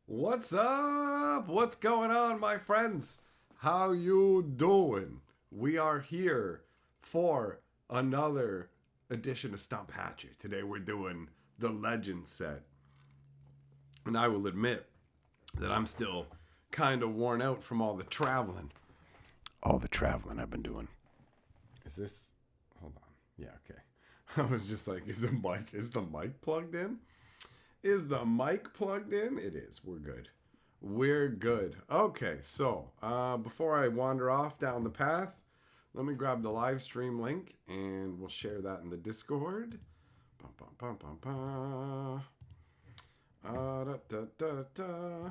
What's up? What's going on, my friends? How you doing? We are here for another edition of Stump Hatchet. Today we're doing the Legend set. And I will admit that I'm still kind of worn out from all the traveling. All the traveling I've been doing. Is this... Hold on. Yeah, okay. I was just like, is the mic plugged in? Is the mic plugged in? It is. We're good. We're good. Okay, so before I wander off down the path, let me grab the live stream link and we'll share that in the Discord. Bum, bum, bum, bum, bum. Da, da, da, da.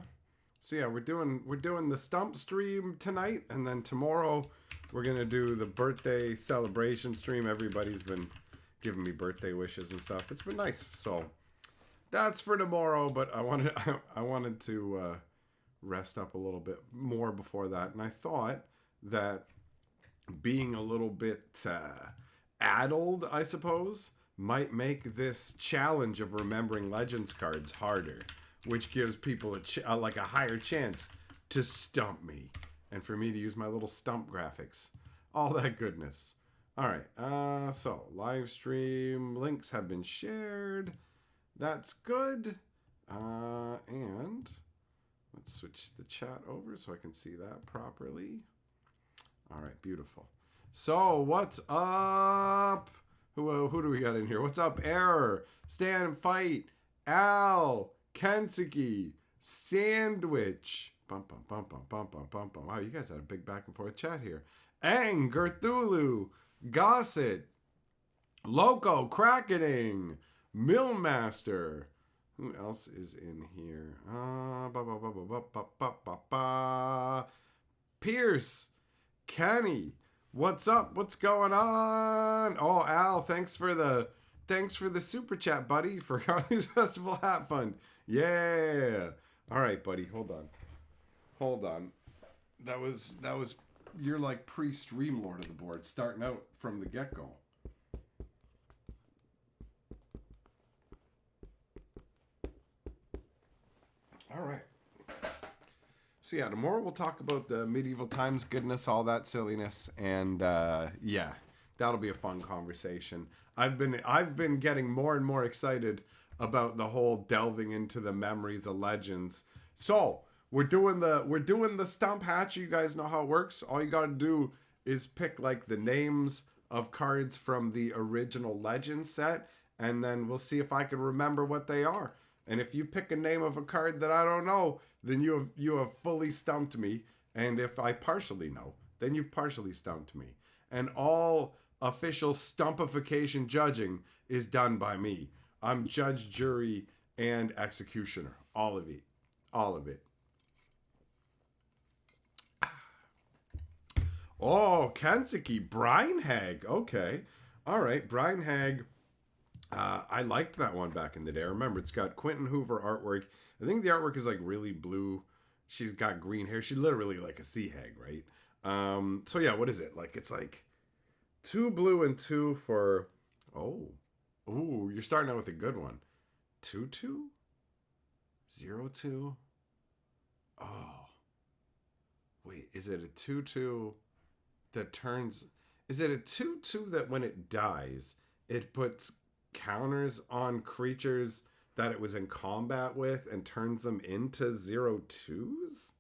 So yeah, we're doing the Stump stream tonight, and then tomorrow we're gonna do the birthday celebration stream. Everybody's been giving me birthday wishes and stuff. It's been nice. So that's for tomorrow, but I wanted to rest up a little bit more before that, and I thought that being a little bit addled, I suppose, might make this challenge of remembering Legends cards harder, which gives people like a higher chance to stump me, and for me to use my little stump graphics, all that goodness. All right, so live stream links have been shared. That's good. And let's switch the chat over so I can see that properly. All right, beautiful. So what's up? Who do we got in here? What's up? Error, Stand and Fight, Al, Kensuke, Sandwich. Bum, bum, bum, bum, bum, bum, bum, bum. Wow, you guys had a big back and forth chat here. Ang, Gerthulu, Gossett, Loco, Crackening, Millmaster. Who else is in here? Pierce, Kenny. What's up? What's going on? Oh, Al, thanks for the super chat, buddy, for Harley's Festival Hat Fund. Yeah. All right, buddy. Hold on. That was you're like pre-stream Lord of the Board, starting out from the get-go. All right. So yeah, tomorrow we'll talk about the medieval times goodness, all that silliness, and yeah, that'll be a fun conversation. I've been getting more and more excited about the whole delving into the memories of Legends. So we're doing the Stump Hatch. You guys know how it works. All you gotta do is pick like the names of cards from the original Legends set, and then we'll see if I can remember what they are. And if you pick a name of a card that I don't know, then you have fully stumped me. And if I partially know, then you've partially stumped me. And all official stumpification judging is done by me. I'm judge, jury, and executioner. All of it. All of it. Oh, Kensuke, Brine Hag. Okay. All right, Brine Hag. I liked that one back in the day. I remember it's got Quentin Hoover artwork. I think the artwork is like really blue. She's got green hair. She's literally like a sea hag, right? So yeah, what is it? Like it's like 2 blue and 2 for ooh, you're starting out with a good one. 2/2? 0/2? Oh. Wait, is it a 2/2 that turns, is it a 2/2 that when it dies, it puts counters on creatures that it was in combat with and turns them into 0/2s?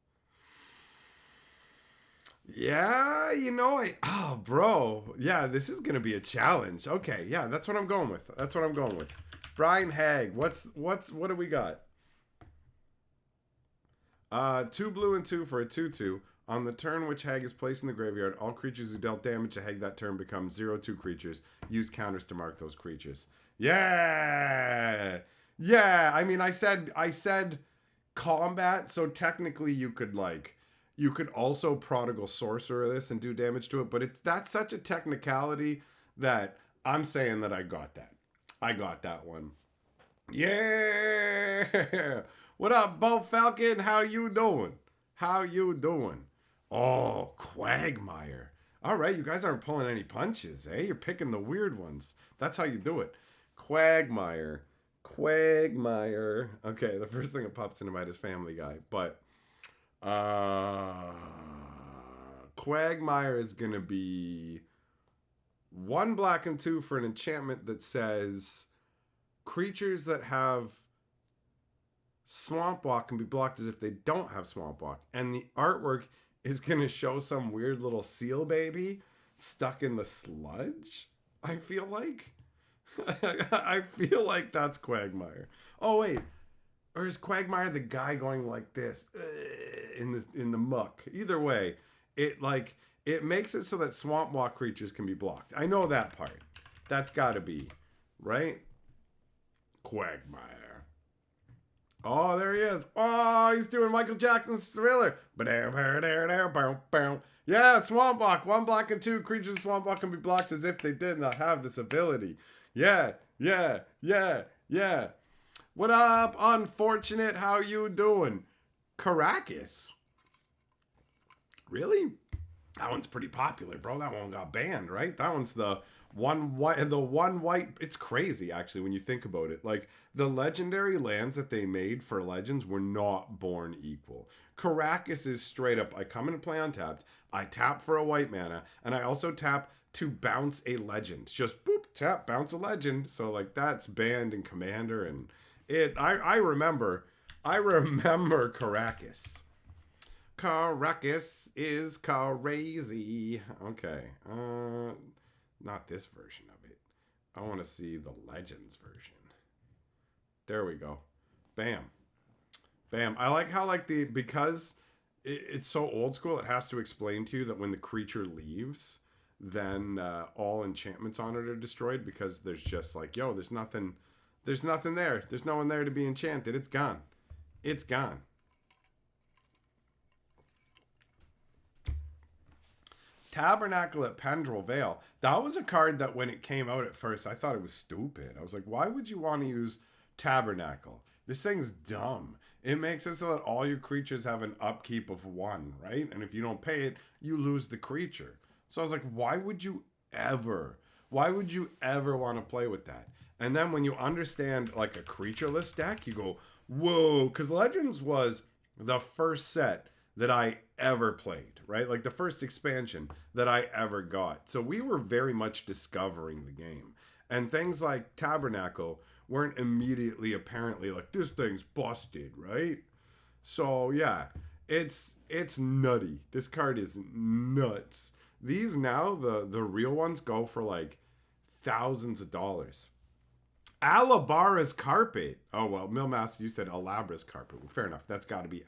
Yeah, bro. Yeah, this is gonna be a challenge. Okay, yeah, that's what I'm going with. Brian Hag, what do we got? 2 blue and 2 for a 2/2. On the turn which Hag is placed in the graveyard, all creatures who dealt damage to Hag that turn become 0/2 creatures. Use counters to mark those creatures. Yeah! Yeah, I mean, I said combat, so technically you could also Prodigal Sorcerer this and do damage to it, but that's such a technicality that I'm saying that I got that. I got that one. Yeah! What up, Bo Falcon? How you doing? Oh, Quagmire. All right, you guys aren't pulling any punches, eh? You're picking the weird ones. That's how you do it. Quagmire. Quagmire. Okay, the first thing that pops into mind is Family Guy, but uh, Quagmire is gonna be 1 black and 2 for an enchantment that says creatures that have Swamp Walk can be blocked as if they don't have Swamp Walk. And the artwork is going to show some weird little seal baby stuck in the sludge, I feel like. I feel like that's Quagmire. Oh, wait. Or is Quagmire the guy going like this in the muck? Either way, it makes it so that Swamp Walk creatures can be blocked. I know that part. That's got to be, right? Quagmire. Oh, there he is. Oh, he's doing Michael Jackson's Thriller. Yeah, Swamp Walk. 1 black and 2 creatures of Swamp Walk can be blocked as if they did not have this ability. Yeah. What up, Unfortunate? How you doing? Caracas. Really? That one's pretty popular, bro. That one got banned, right? That one's the one white. It's crazy, actually, when you think about it. Like, the legendary lands that they made for Legends were not born equal. Caracas is straight up, I come in and play untapped, I tap for a white mana, and I also tap to bounce a legend. Just boop, tap, bounce a legend. So, like, that's banned in Commander, and I remember Caracas. Caracas is crazy. Okay. Not this version of it. I want to see the Legends version. There we go. Bam. I like how, like, because it's so old school, it has to explain to you that when the creature leaves, then all enchantments on it are destroyed, because there's just like, yo, there's nothing there. There's no one there to be enchanted. It's gone. Tabernacle at Pendrell Vale. That was a card that when it came out at first, I thought it was stupid. I was like, why would you want to use Tabernacle? This thing's dumb. It makes it so that all your creatures have an upkeep of 1, right? And if you don't pay it, you lose the creature. So I was like, why would you ever want to play with that? And then when you understand, like, a creatureless deck, you go, whoa, because Legends was the first set that I ever played, right? Like, the first expansion that I ever got. So we were very much discovering the game. And things like Tabernacle weren't immediately apparently like, this thing's busted, right? So yeah, it's nutty. This card is nuts. These now, the real ones go for like thousands of dollars. Alabara's Carpet. Oh, well, Millmaster, you said Alabra's Carpet. Well, fair enough. That's got to be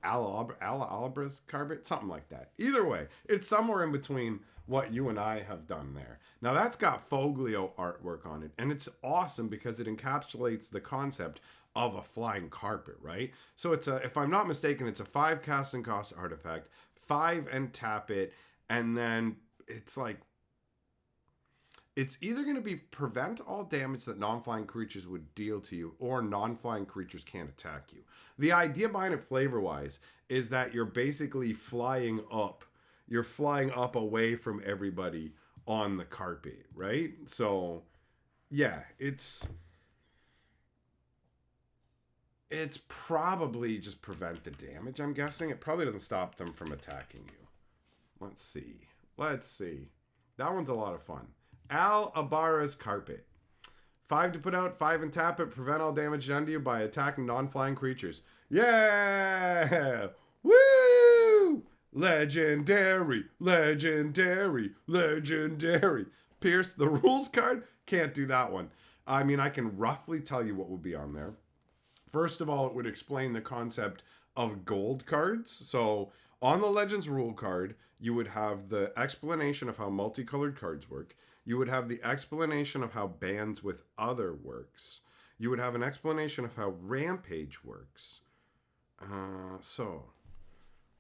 Alabra's Carpet, something like that. Either way, it's somewhere in between what you and I have done there. Now, that's got Foglio artwork on it, and it's awesome because it encapsulates the concept of a flying carpet, right? So it's if I'm not mistaken, it's a 5 casting cost artifact, 5 and tap it, and then it's like, it's either going to be prevent all damage that non-flying creatures would deal to you, or non-flying creatures can't attack you. The idea behind it flavor-wise is that you're basically flying up. You're flying up away from everybody on the carpet, right? So, yeah, it's probably just prevent the damage, I'm guessing. It probably doesn't stop them from attacking you. Let's see. That one's a lot of fun. Alabara's Carpet. 5 to put out, 5 and tap it. Prevent all damage done to you by attacking non-flying creatures. Yeah! Woo! Legendary. Pierce the rules card? Can't do that one. I mean, I can roughly tell you what would be on there. First of all, it would explain the concept of gold cards. So on the Legends rule card, you would have the explanation of how multicolored cards work. You would have the explanation of how bands with other works. You would have an explanation of how Rampage works. So,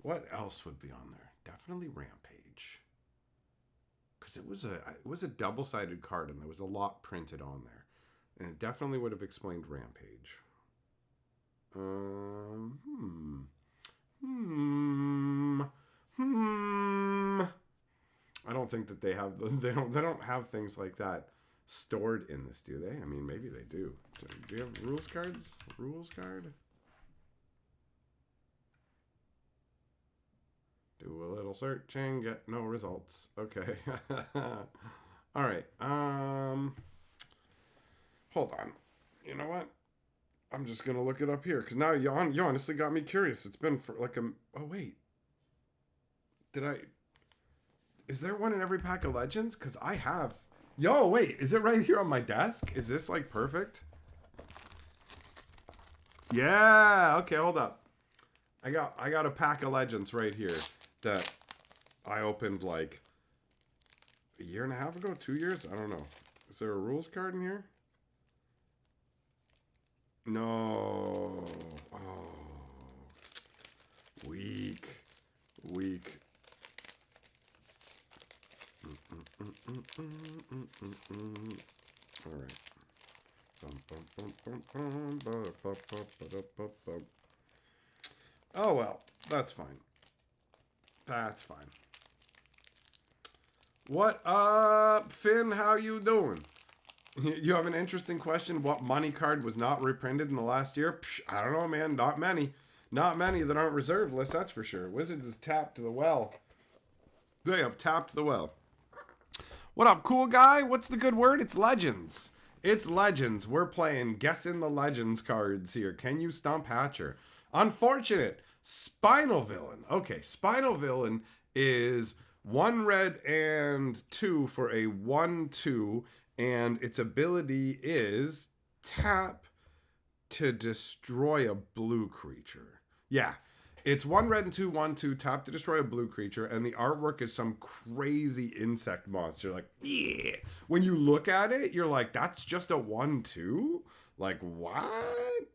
what else would be on there? Definitely Rampage. Because it was a double-sided card, and there was a lot printed on there. And it definitely would have explained Rampage. I don't think that they have they don't have things like that stored in this, do they? I mean, maybe they do. Do you have rules cards? Rules card? Do a little searching, get no results. Okay. All right. Hold on. You know what? I'm just gonna look it up here because now you honestly got me curious. It's been for like a. Oh wait. Did I? Is there one in every pack of Legends? Because I have. Yo, wait. Is it right here on my desk? Is this like perfect? Yeah. Okay. Hold up. I got a pack of Legends right here that I opened like a year and a half ago, 2 years. I don't know. Is there a rules card in here? No. Oh. Weak. All right. Oh well, that's fine. That's fine. What up, Finn? How you doing? You have an interesting question. What money card was not reprinted in the last year? Psh, I don't know, man. Not many. Not many that aren't reserved lists, that's for sure. Wizards is tapped to the well. They have tapped the well. What up, cool guy? What's the good word? It's Legends. It's Legends. We're playing Guessing the Legends cards here. Can you stump Hatcher? Unfortunate. Spinal Villain. Okay, Spinal Villain is 1 red and 2 for a 1/2, and its ability is tap to destroy a blue creature. Yeah, it's 1 red and 2, 1/2, tap to destroy a blue creature, and the artwork is some crazy insect monster. Like, yeah. When you look at it, you're like, that's just a 1/2? Like, what?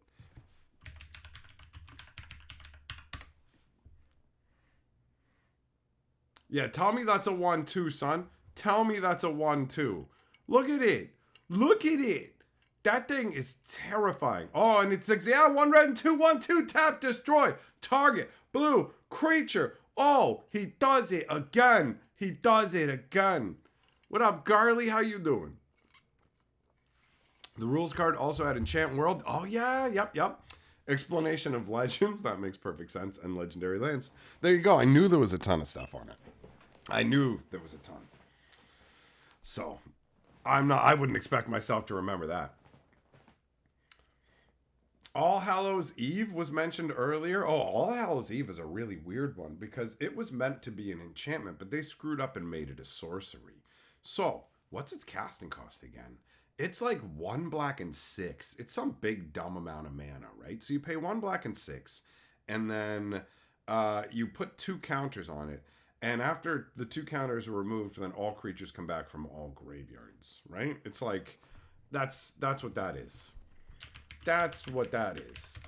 Yeah, tell me that's a 1/2, son. Tell me that's a 1/2. Look at it. Look at it. That thing is terrifying. Oh, and it's like, yeah, 1 red and 2, 1/2, tap, destroy, target, blue, creature. Oh, he does it again. He does it again. What up, Garly? How you doing? The rules card also had Enchant World. Oh, yeah, yep. Explanation of Legends. That makes perfect sense. And Legendary Lands. There you go. I knew there was a ton of stuff on it. I knew there was a ton. So, I wouldn't expect myself to remember that. All Hallows Eve was mentioned earlier. Oh, All Hallows Eve is a really weird one because it was meant to be an enchantment, but they screwed up and made it a sorcery. So, what's its casting cost again? It's like 1 black and 6. It's some big dumb amount of mana, right? So you pay 1 black and 6, and then you put 2 counters on it. And after the 2 counters are removed, then all creatures come back from all graveyards, right? It's like, that's what that is. That's what that is.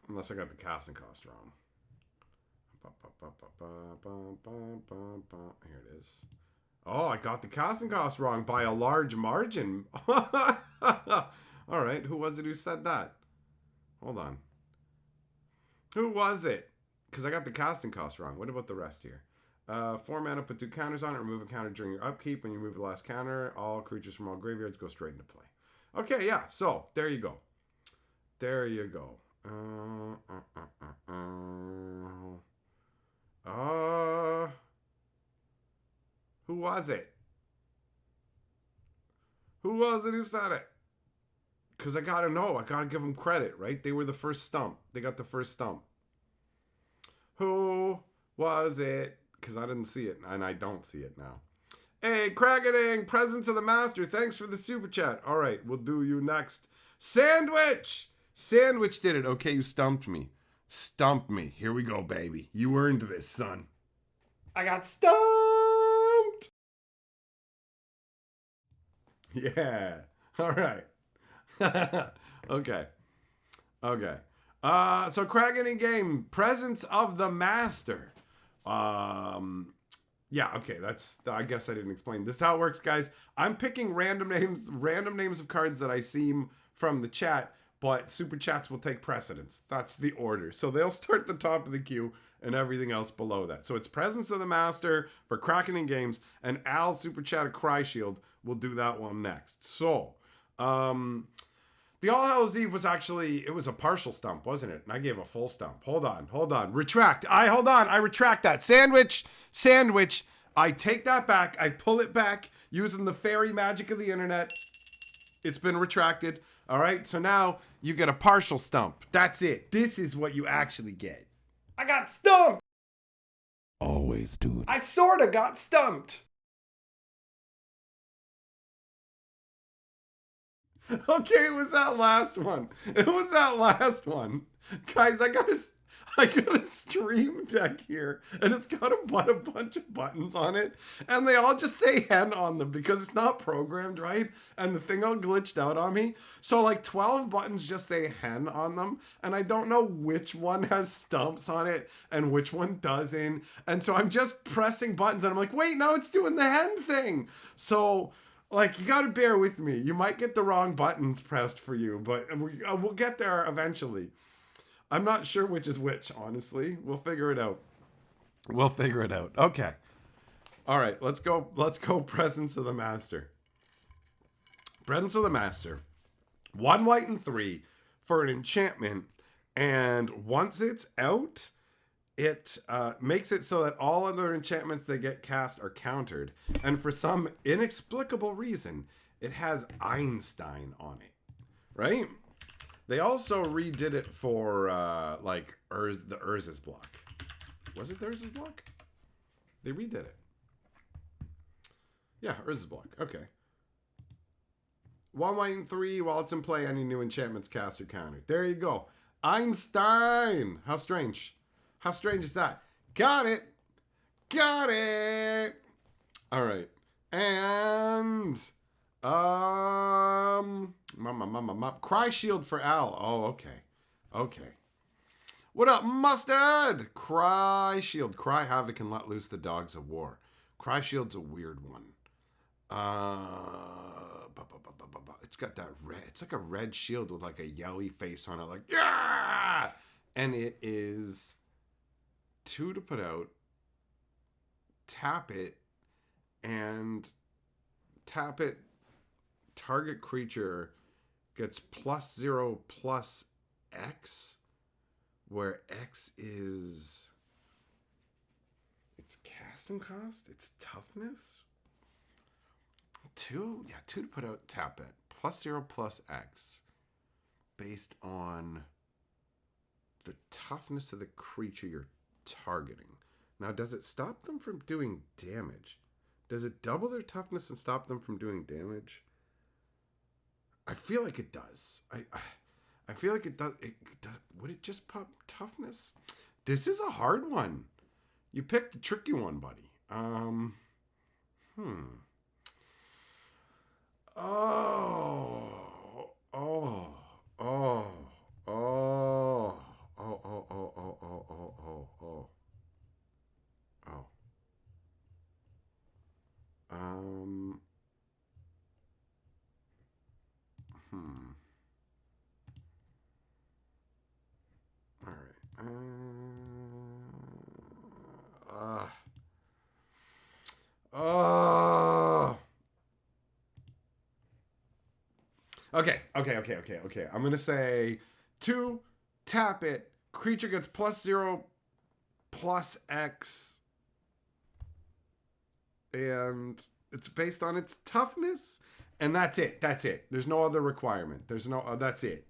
Unless I got the casting cost wrong. Here it is. Oh, I got the casting cost wrong by a large margin. All right, who was it who said that? Hold on. Who was it? Because I got the casting cost wrong. What about the rest here? 4 mana, put 2 counters on it, remove a counter during your upkeep. When you remove the last counter, all creatures from all graveyards go straight into play. Okay, yeah, so there you go. There you go. Who was it? Who was it who said it? Because I gotta know. I gotta give them credit, right? They were the first stump. They got the first stump. Who was it? Because I didn't see it, and I don't see it now. Hey, Craggading, Presence of the Master. Thanks for the super chat. All right, we'll do you next. Sandwich! Sandwich did it. Okay, you stumped me. Stumped me. Here we go, baby. You earned this, son. I got stumped! Yeah. All right. Okay. So Craggading game, Presence of the Master. Yeah, okay, I guess I didn't explain. This is how it works, guys. I'm picking random names of cards that I see from the chat, but super chats will take precedence. That's the order. So they'll start at the top of the queue and everything else below that. So it's Presence of the Master for Crackening Games, and Al Super Chat of Cry Shield will do that one next. So, The All Hallows Eve was actually, it was a partial stump, wasn't it? And I gave a full stump. Hold on. Retract. I retract that. Sandwich. I take that back. I pull it back using the fairy magic of the internet. It's been retracted. All right. So now you get a partial stump. That's it. This is what you actually get. I got stumped. Always do it. I sort of got stumped. Okay, it was that last one. Guys, I got a stream deck here, and it's got a bunch of buttons on it, and they all just say hen on them because it's not programmed right, and the thing all glitched out on me. So like 12 buttons just say hen on them, and I don't know which one has stumps on it and which one doesn't. And so I'm just pressing buttons, and I'm like, wait, no, it's doing the hen thing. So like, you gotta bear with me. You might get the wrong buttons pressed for you, but we'll get there eventually. I'm not sure which is which, honestly. We'll figure it out. Okay. All right, let's go Presence of the Master. Presence of the Master. 1 white and 3 for an enchantment, and once it's out, it makes it so that all other enchantments that get cast are countered. And for some inexplicable reason, it has Einstein on it, right? They also redid it for like the Urza's block. Was it the Urza's block? They redid it. Yeah, Urza's block. Okay. 1 white and 3, while it's in play, any new enchantments cast or countered. There you go. Einstein! How strange. How strange is that? Got it. All right. And Cry Shield for Al. Oh, okay. What up, Mustard? Cry Shield. Cry Havoc and let loose the dogs of war. Cry Shield's a weird one. It's got that red. It's like a red shield with like a yelly face on it. Like, yeah! And it is 2 to put out, tap it, target creature gets +0/+X, where X is its casting cost, its toughness. 2 to put out, tap it, +0/+X, based on the toughness of the creature you're targeting. Now, does it stop them from doing damage? Does it double their toughness and stop them from doing damage? I feel like it does. I feel like it does. Would it just pop toughness? This is a hard one. You picked a tricky one, buddy. All right. Okay. I'm gonna say 2, tap it. Creature gets +0/+X, and it's based on its toughness, and that's it. There's no other requirement. That's it.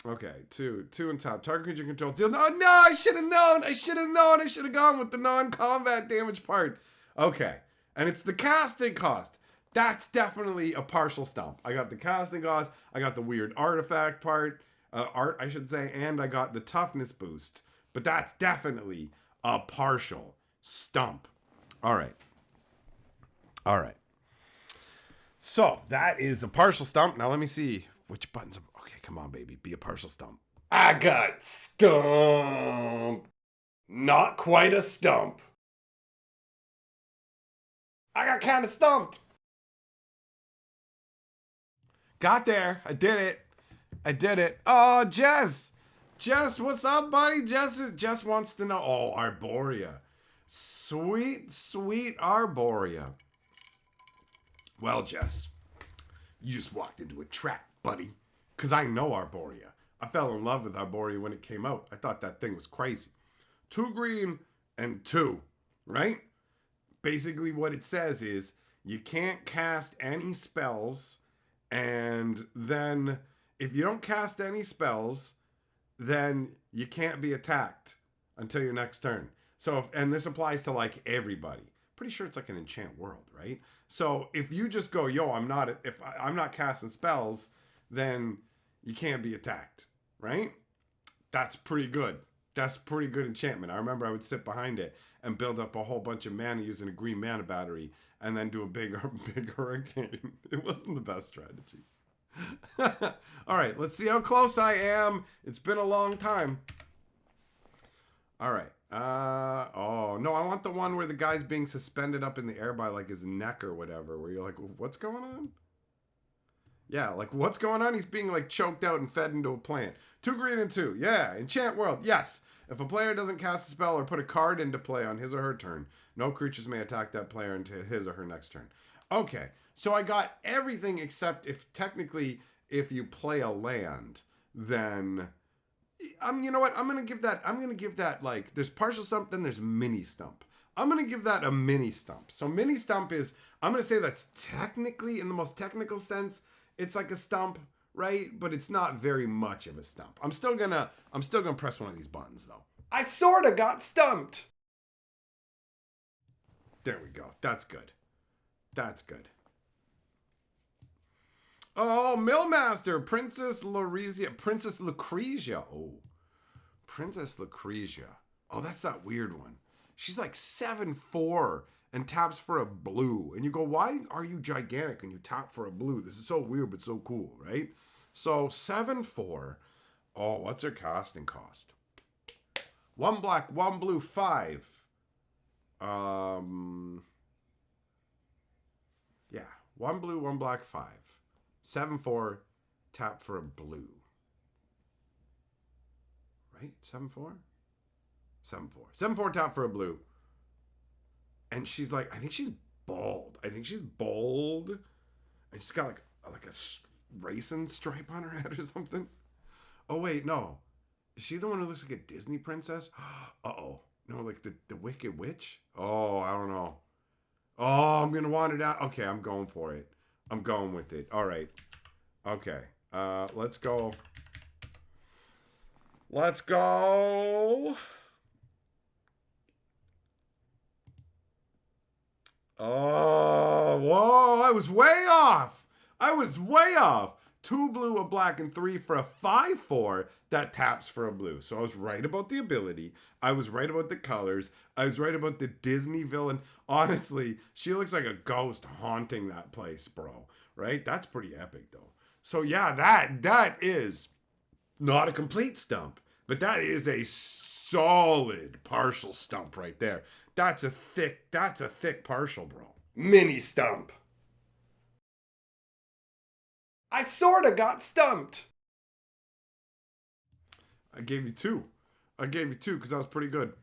Okay, 2 and top. Target creature control deal. No, I should have known. I should have gone with the non-combat damage part. Okay, and it's the casting cost. That's definitely a partial stump. I got the casting cost. I got the weird artifact part, art I should say, and I got the toughness boost. But that's definitely a partial stump. All right. So that is a partial stump. Now let me see which buttons. Okay, come on, baby. Be a partial stump. I got stump. Not quite a stump. I got kind of stumped. Got there. I did it. Oh, Jess, what's up, buddy? Jess wants to know. Oh, Arborea. Sweet Arborea. Well, Jess, you just walked into a trap, buddy. Because I know Arborea. I fell in love with Arborea when it came out. I thought that thing was crazy. 2 green and 2, right? Basically, what it says is you can't cast any spells, and then if you don't cast any spells, then you can't be attacked until your next turn. So, and this applies to like everybody. Pretty sure it's like an enchant world, right? So if you just go, yo, I'm not casting spells, then you can't be attacked, right? That's pretty good. That's pretty good enchantment. I remember I would sit behind it and build up a whole bunch of mana using a green mana battery and then do a big hurricane. It wasn't the best strategy. All right, let's see how close I am. It's been a long time. All right. Oh, no, I want the one where the guy's being suspended up in the air by like his neck or whatever, where you're like, what's going on? Yeah, like what's going on? He's being like choked out and fed into a plant. 2 green and 2. Yeah, enchant world. Yes. If a player doesn't cast a spell or put a card into play on his or her turn, no creatures may attack that player until his or her next turn. Okay, so I got everything except if you play a land, then you know what? I'm gonna give that like there's partial stump, then there's mini stump. I'm gonna give that a mini stump. So mini stump is, I'm gonna say that's technically, in the most technical sense, it's like a stump, right? But it's not very much of a stump. I'm still gonna press one of these buttons though. I sorta got stumped. There we go. That's good. That's good. Oh, Millmaster, Princess Lucretia. Oh, Princess Lucretia. Oh, that's that weird one. She's like 7/4 and taps for a blue. And you go, why are you gigantic and you tap for a blue? This is so weird, but so cool, right? So 7/4. Oh, what's her casting cost? 1 black, 1 blue, 5. Yeah. 1 blue, 1 black, 5. 7/4, tap for a blue. Right? 7/4? 7/4. 7/4, tap for a blue. And she's like, I think she's bald. And she's got like a racing stripe on her head or something. Oh, wait, no. Is she the one who looks like a Disney princess? Uh-oh. No, like the Wicked Witch? Oh, I don't know. Oh, I'm going to wander down. Okay, I'm going for it. I'm going with it. All right. Okay. Let's go. Let's go. Oh, whoa. I was way off. 2 blue, a black, and 3 for a 5/4 that taps for a blue. So I was right about the ability. I was right about the colors. I was right about the Disney villain. Honestly, she looks like a ghost haunting that place, bro. Right? That's pretty epic, though. So yeah, that is not a complete stump, but that is a solid partial stump right there. That's a thick partial, bro. Mini stump. I sorta got stumped. I gave you 2 because that was pretty good.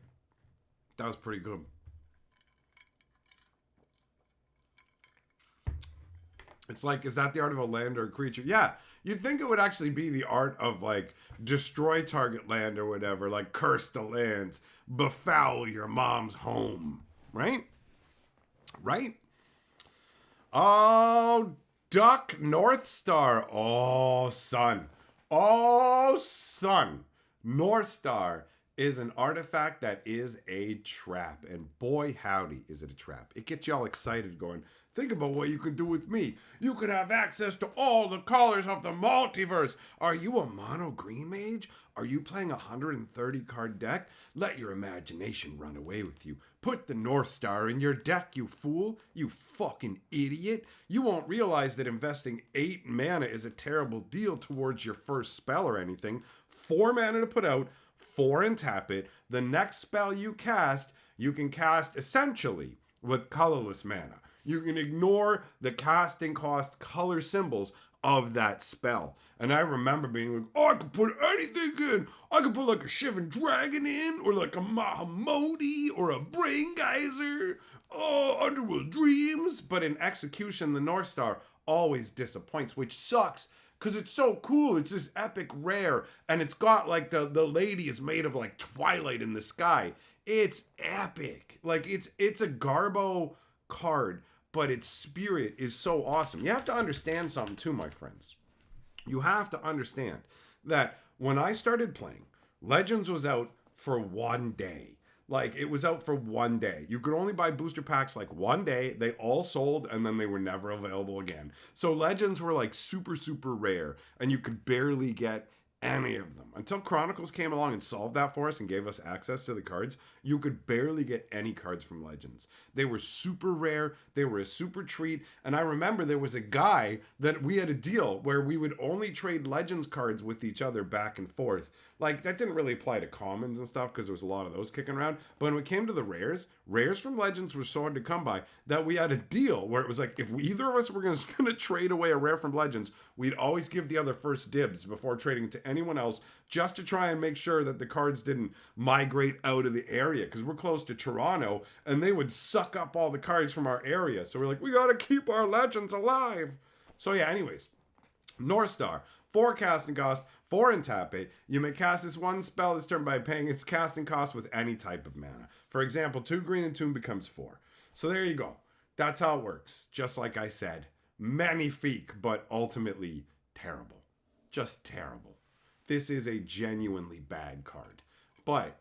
It's like, is that the art of a land or a creature? Yeah, you'd think it would actually be the art of like destroy target land or whatever, like curse the lands, befoul your mom's home, right? Right? Oh, Duck North Star. Oh, son. North Star is an artifact that is a trap. And boy, howdy, is it a trap. It gets y'all excited going, think about what you could do with me. You could have access to all the colors of the multiverse. Are you a mono green mage? Are you playing a 130 card deck? Let your imagination run away with you. Put the North Star in your deck, you fool. You fucking idiot. You won't realize that investing 8 mana is a terrible deal towards your first spell or anything. 4 mana to put out, 4 and tap it. The next spell you can cast essentially with colorless mana. You can ignore the casting cost color symbols of that spell. And I remember being like, oh, I could put anything in. I could put like a Shivan Dragon in, or like a Mahamodi, or a Brain Geyser, oh, Underworld Dreams. But in execution, the North Star always disappoints, which sucks because it's so cool. It's this epic rare, and it's got like the lady is made of like twilight in the sky. It's epic. Like it's a Garbo card, but its spirit is so awesome. You have to understand something too, my friends. You have to understand that when I started playing, Legends was out for one day. Like, it was out for one day. You could only buy booster packs like one day. They all sold, and then they were never available again. So Legends were like super, super rare, and you could barely get any of them. Until Chronicles came along and solved that for us and gave us access to the cards, you could barely get any cards from Legends. They were super rare. They were a super treat. And I remember there was a guy that we had a deal where we would only trade Legends cards with each other back and forth. Like, that didn't really apply to commons and stuff because there was a lot of those kicking around. But when it came to the rares from Legends were so hard to come by that we had a deal where it was like, if either of us were just going to trade away a rare from Legends, we'd always give the other first dibs before trading to anyone else, just to try and make sure that the cards didn't migrate out of the area, because we're close to Toronto and they would suck up all the cards from our area. So we're like, we got to keep our Legends alive. So yeah, anyways, North Star, 4 casting cost, 4 and tap it. You may cast this one spell this turn by paying its casting cost with any type of mana. For example, 2 green and 2 becomes 4. So there you go. That's how it works. Just like I said, magnifique, but ultimately terrible. Just terrible. This is a genuinely bad card. But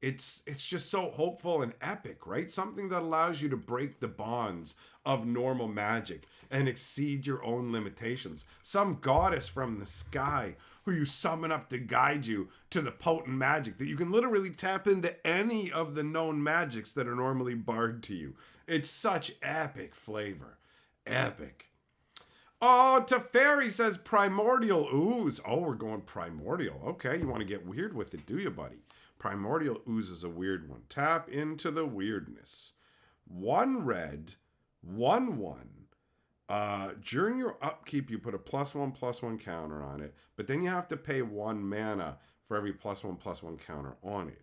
it's just so hopeful and epic, right? Something that allows you to break the bonds of normal magic and exceed your own limitations. Some goddess from the sky who you summon up to guide you to the potent magic that you can literally tap into any of the known magics that are normally barred to you. It's such epic flavor. Epic. Oh, Teferi says Primordial Ooze. Oh, we're going Primordial. Okay, you want to get weird with it, do you, buddy? Primordial Ooze is a weird one. Tap into the weirdness. 1 red, 1/1. During your upkeep, you put a +1/+1 counter on it, but then you have to pay 1 mana for every +1/+1 counter on it.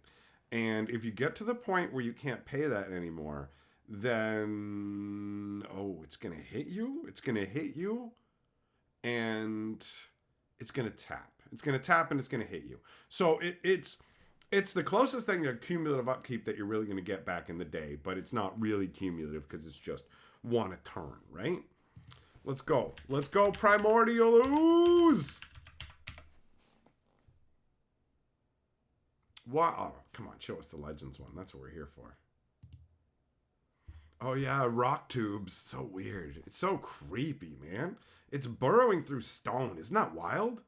And if you get to the point where you can't pay that anymore, then, it's going to hit you. It's going to hit you, and it's going to tap. It's going to tap, and it's going to hit you. So it's the closest thing to cumulative upkeep that you're really going to get back in the day, but it's not really cumulative because it's just 1 a turn, right? Let's go. Let's go, Primordial Ooze! What? Oh, come on, show us the Legends one. That's what we're here for. Oh yeah, rock tubes. So weird. It's so creepy, man. It's burrowing through stone. Isn't that wild?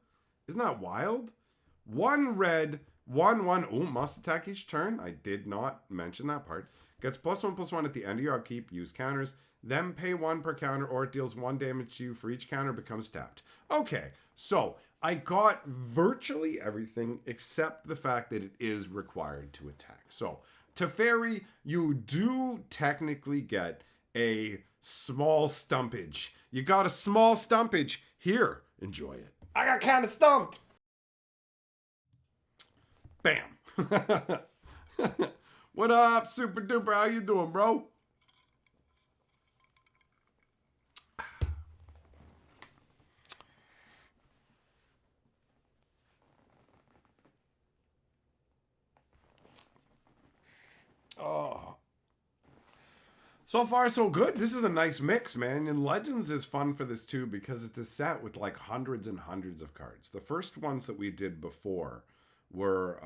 Isn't that wild? 1 red, 1/1. Oh, must attack each turn. I did not mention that part. Gets +1/+1 at the end of your upkeep. Use counters. Then pay 1 per counter, or it deals 1 damage to you for each counter becomes tapped. Okay, so I got virtually everything except the fact that it is required to attack. So, Teferi, you do technically get a small stumpage. You got a small stumpage. Here, enjoy it. I got kind of stumped. Bam. What up, Super Duper? How you doing, bro? Oh. So far, so good. This is a nice mix, man. And Legends is fun for this too because it's a set with like hundreds and hundreds of cards. The first ones that we did before were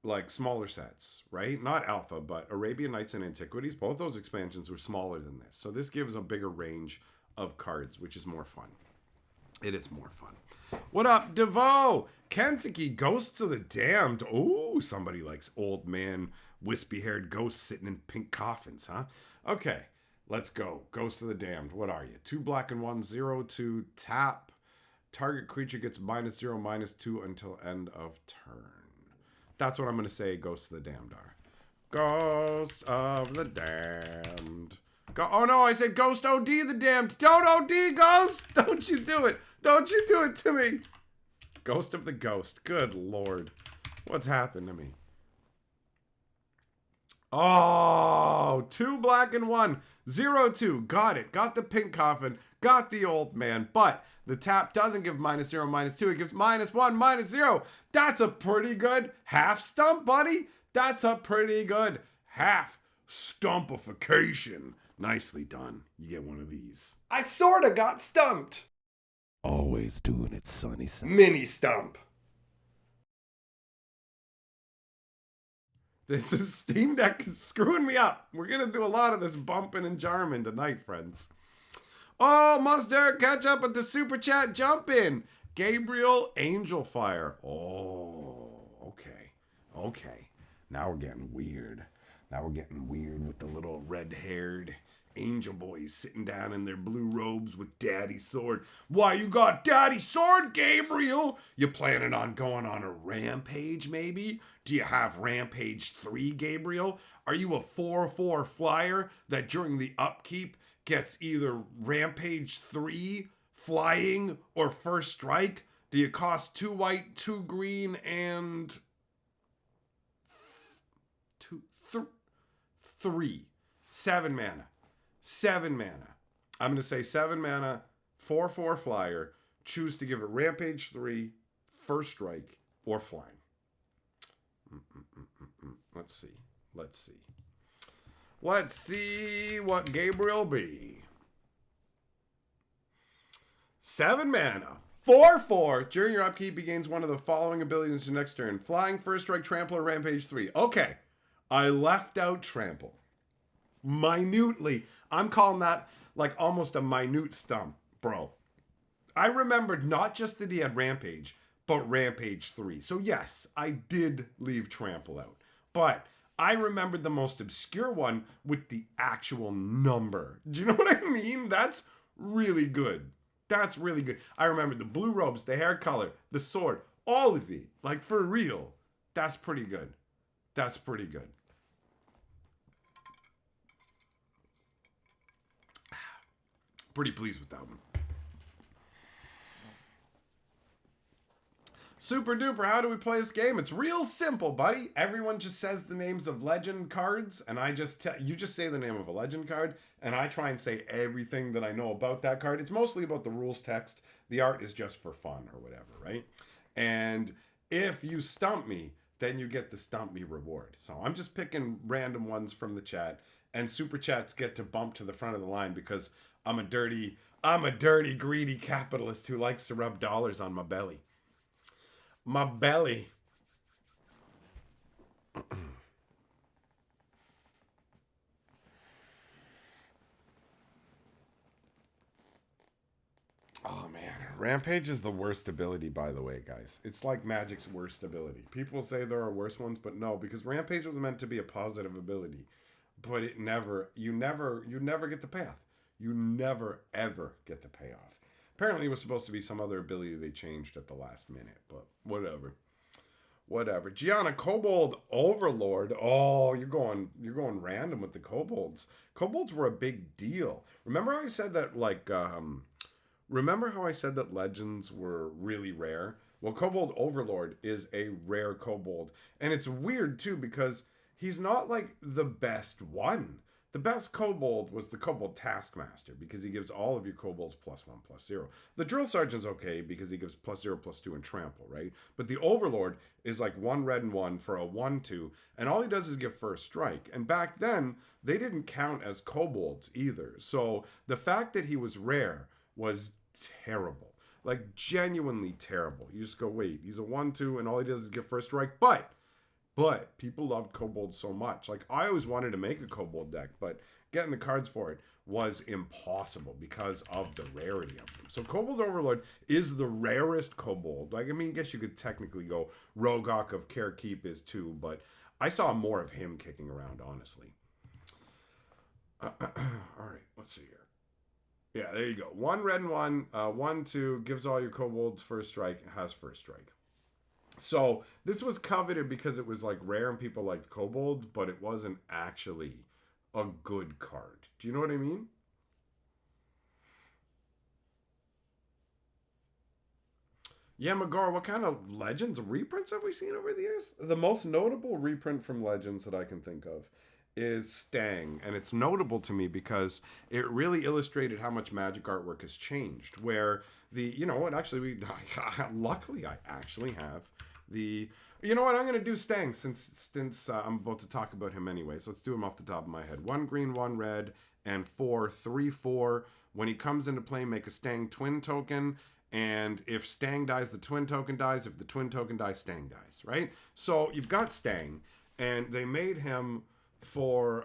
like smaller sets, right? Not Alpha, but Arabian Nights and Antiquities. Both those expansions were smaller than this. So this gives a bigger range of cards, which is more fun. It is more fun. What up, Devo? Kentucky, Ghosts of the Damned. Oh, somebody likes old man, wispy-haired ghosts sitting in pink coffins, huh? Okay, let's go. Ghosts of the Damned. What are you? 2 black and 1, 0/2, tap. Target creature gets -0/-2 until end of turn. That's what I'm going to say Ghosts of the Damned are. Ghosts of the Damned. Go. Oh no, I said Ghost OD the damned. Don't OD, Ghost. Don't you do it. Don't you do it to me. Ghost of the Ghost. Good Lord. What's happened to me? Oh, 2 black and 1. 0-2. Got it. Got the pink coffin. Got the old man. But the tap doesn't give -0, -2. It gives -1, -0. That's a pretty good half stump, buddy. That's a pretty good half stumpification. Nicely done. You get one of these. I sorta got stumped. Always doing it, sonny son. Mini stump. This is Steam Deck is screwing me up. We're gonna do a lot of this bumping and jarming tonight, friends. Oh, Mustard, catch up with the super chat jump in. Gabriel Angel Fire. Oh, okay. Okay. Now we're getting weird. Now we're getting weird with the little red-haired angel boys sitting down in their blue robes with Daddy's sword. Why you got Daddy's sword, Gabriel? You planning on going on a rampage, maybe? Do you have Rampage 3, Gabriel? Are you a 4/4 flyer that during the upkeep gets either Rampage 3, flying, or first strike? Do you cost 2 white, 2 green, and 3? 7 mana. 7 mana. I'm going to say 7 mana, 4/4 flyer. Choose to give it Rampage 3, first strike, or flying. Let's see. Let's see. Let's see what Gabriel be. 7 mana. 4/4. During your upkeep, he gains one of the following abilities your next turn. Flying, first strike, trample, or Rampage 3. Okay. I left out trample. Minutely. I'm calling that like almost a minute stump, bro. I remembered not just that he had Rampage, but Rampage 3. So yes, I did leave trample out. But I remembered the most obscure one with the actual number. Do you know what I mean? That's really good. That's really good. I remember the blue robes, the hair color, the sword, all of it. Like for real. That's pretty good. That's pretty good. Pretty pleased with that one. Super duper, how do we play this game? It's real simple, buddy. Everyone just says the names of legend cards, and you just say the name of a legend card, and I try and say everything that I know about that card. It's mostly about the rules text. The art is just for fun or whatever, right? And if you stump me, then you get the Stump Me reward. So I'm just picking random ones from the chat, and super chats get to bump to the front of the line because I'm a dirty, greedy capitalist who likes to rub dollars on my belly. My belly. Oh man, Rampage is the worst ability, by the way, guys. It's like Magic's worst ability. People say there are worse ones, but no, because Rampage was meant to be a positive ability, but you never get the payoff. You never ever get the payoff. Apparently, it was supposed to be some other ability they changed at the last minute, but whatever. Whatever. Gianna, Kobold Overlord. Oh, you're going random with the kobolds. Kobolds were a big deal. Remember how I said that legends were really rare? Well, Kobold Overlord is a rare kobold, and it's weird too because he's not like the best one. The best kobold was the Kobold Taskmaster because he gives all of your kobolds +1/+0. The Drill Sergeant's okay because he gives +0/+2 and trample, right? But the Overlord is like 1 red and 1 for a 1/2, and all he does is give first strike. And back then, they didn't count as kobolds either. So the fact that he was rare was terrible. Like genuinely terrible. You just go, wait, he's a 1/2 and all he does is give first strike. But people loved kobolds so much. Like, I always wanted to make a kobold deck, but getting the cards for it was impossible because of the rarity of them. So Kobold Overlord is the rarest kobold. Like, I mean, I guess you could technically go Rogok of Carekeep is too, but I saw more of him kicking around, honestly. All right, let's see here. Yeah, there you go. 1 red and 1, 1/2, gives all your kobolds first strike, has first strike. So this was coveted because it was like rare and people liked kobolds, but it wasn't actually a good card. Do you know what I mean? Yeah, Magor, what kind of Legends reprints have we seen over the years? The most notable reprint from Legends that I can think of is Stang. And it's notable to me because it really illustrated how much Magic artwork has changed. Where you know what, actually, luckily, I actually have the, you know what, I'm going to do Stang since I'm about to talk about him anyways. Let's do him off the top of my head. 1 green, 1 red, and 4, 3, 4. When he comes into play, make a Stang twin token. And if Stang dies, the twin token dies. If the twin token dies, Stang dies, right? So you've got Stang, and they made him for,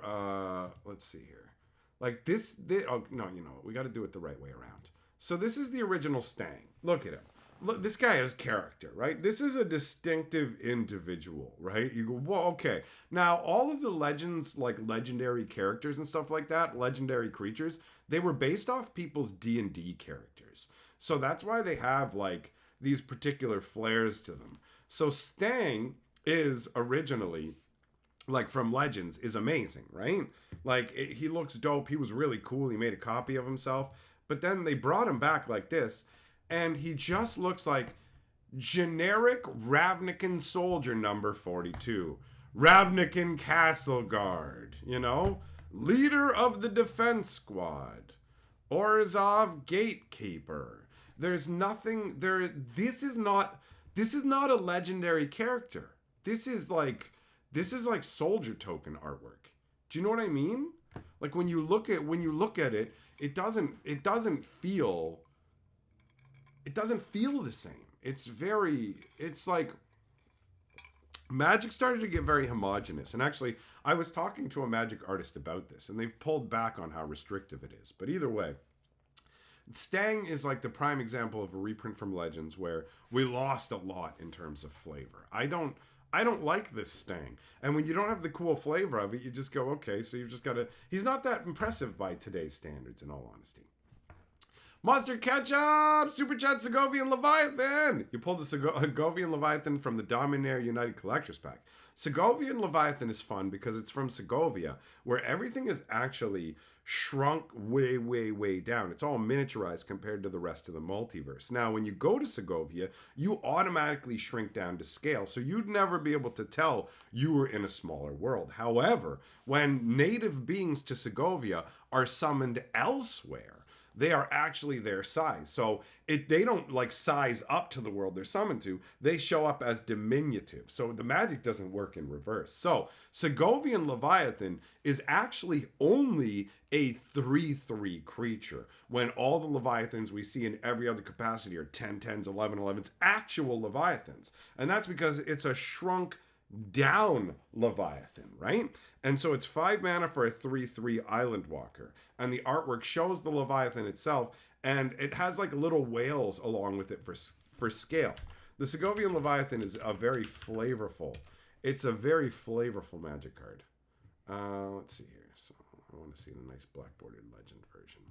let's see here. Like this oh, no, you know, we got to do it the right way around. So this is the original Stang. Look at him. Look, this guy has character, right? This is a distinctive individual, right? You go, whoa, okay. Now, all of the legends, like legendary characters and stuff like that, legendary creatures, they were based off people's D&D characters. So that's why they have like these particular flares to them. So Stang is originally, like from Legends, is amazing, right? Like he looks dope. He was really cool. He made a copy of himself. But then they brought him back like this, and he just looks like generic Ravnican soldier number 42. Ravnican Castle Guard, you know? Leader of the defense squad. Orzhov Gatekeeper. There's nothing there. This is not a legendary character. This is like soldier token artwork. Do you know what I mean? Like when you look at it, it doesn't feel the same. It's like Magic started to get very homogenous. And actually, I was talking to a Magic artist about this, and they've pulled back on how restrictive it is. But either way, Stang is like the prime example of a reprint from Legends where we lost a lot in terms of flavor. I don't like this Stang. And when you don't have the cool flavor of it, you just go, okay, so you've just got to... He's not that impressive by today's standards, in all honesty. Monster Ketchup! Super Chat Segovian Leviathan! You pulled a Segovian Leviathan from the Dominaire United Collector's Pack. Segovian Leviathan is fun because it's from Segovia, where everything is actually shrunk way, way, way down. It's all miniaturized compared to the rest of the multiverse. Now, when you go to Segovia, you automatically shrink down to scale, so you'd never be able to tell you were in a smaller world. However, when native beings to Segovia are summoned elsewhere, they are actually their size. So they don't like size up to the world they're summoned to. They show up as diminutive. So the magic doesn't work in reverse. So Segovian Leviathan is actually only a 3/3 creature when all the Leviathans we see in every other capacity are 10/10s, 11/11s, actual Leviathans. And that's because it's a shrunk down Leviathan, right? And so it's 5 mana for a 3/3 Island Walker. And the artwork shows the Leviathan itself, and it has like little whales along with it for scale. The Segovian Leviathan is a very flavorful Magic card. Let's see here. So I want to see the nice black bordered legend version.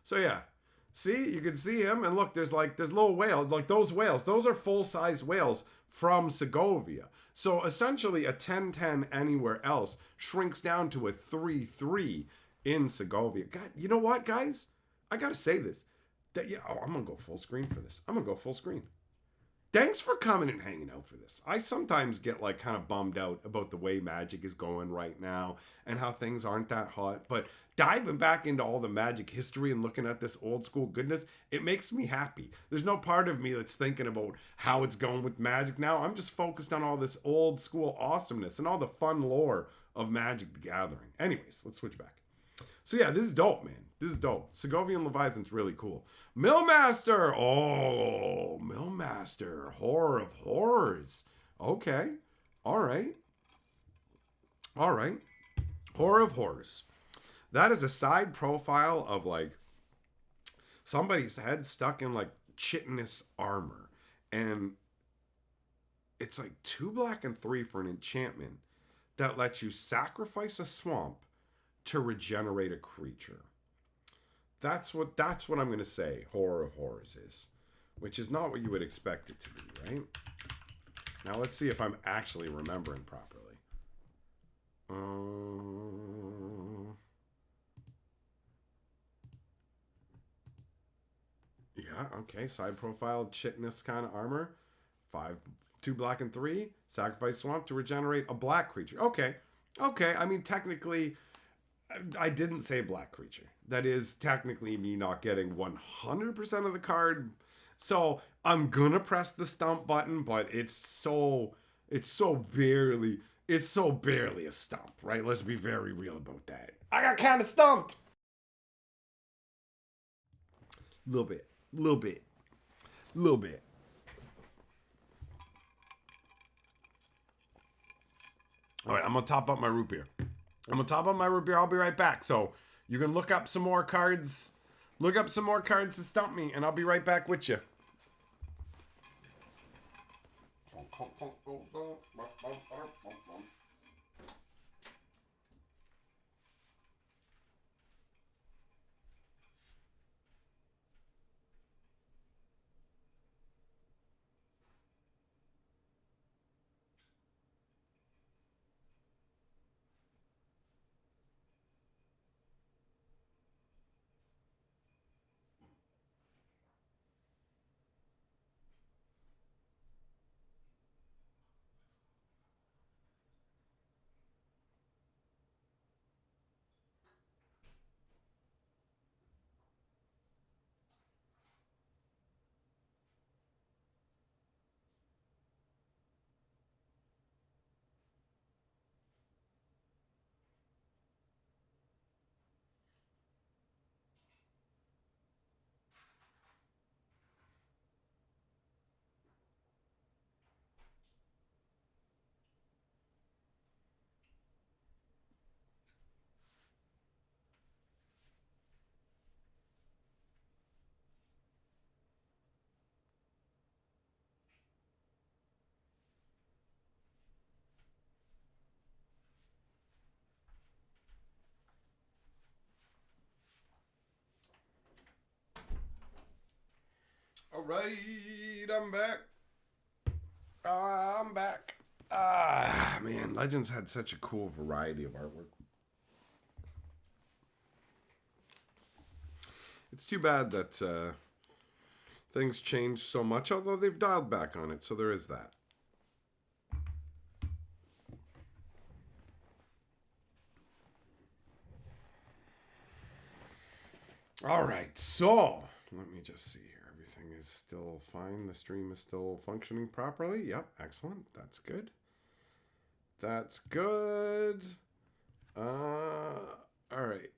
So yeah, see, you can see him, and look, there's little whales, like those whales. Those are full-size whales from Segovia. So essentially a 10/10 anywhere else shrinks down to a 3/3 in Segovia. God, you know what, guys? I gotta say this. I'm gonna go full screen for this. I'm gonna go full screen. Thanks for coming and hanging out for this. I sometimes get like kind of bummed out about the way Magic is going right now and how things aren't that hot. But diving back into all the Magic history and looking at this old school goodness, it makes me happy. There's no part of me that's thinking about how it's going with Magic now. I'm just focused on all this old school awesomeness and all the fun lore of Magic the Gathering. Anyways, let's switch back. So yeah, this is dope, man. This is dope. Segovian Leviathan's really cool. Millmaster! Oh, Millmaster. Horror of Horrors. Okay. All right. Horror of Horrors. That is a side profile of like somebody's head stuck in like chitinous armor. And it's like 2 black and 3 for an enchantment that lets you sacrifice a swamp to regenerate a creature. That's what I'm going to say Horror of Horrors is, which is not what you would expect it to be, right? Now let's see if I'm actually remembering properly. Okay. Side profile, chitness kind of armor. 5, 2 black and 3. Sacrifice swamp to regenerate a black creature. Okay. Okay. I mean, technically, I didn't say black creature. That is technically me not getting 100% of the card. So I'm gonna press the stump button, but it's so barely a stump, right? Let's be very real about that. I got kind of stumped. Little bit. All right, I'm gonna top up my root beer. I'll be right back. So you can look up some more cards. Look up some more cards to stump me, and I'll be right back with you. All right, I'm back. I'm back. Man, Legends had such a cool variety of artwork. It's too bad that things changed so much, although they've dialed back on it, so there is that. All right, so let me just see here. Everything is still fine. The stream is still functioning properly. Yep, excellent. That's good. That's good. All right.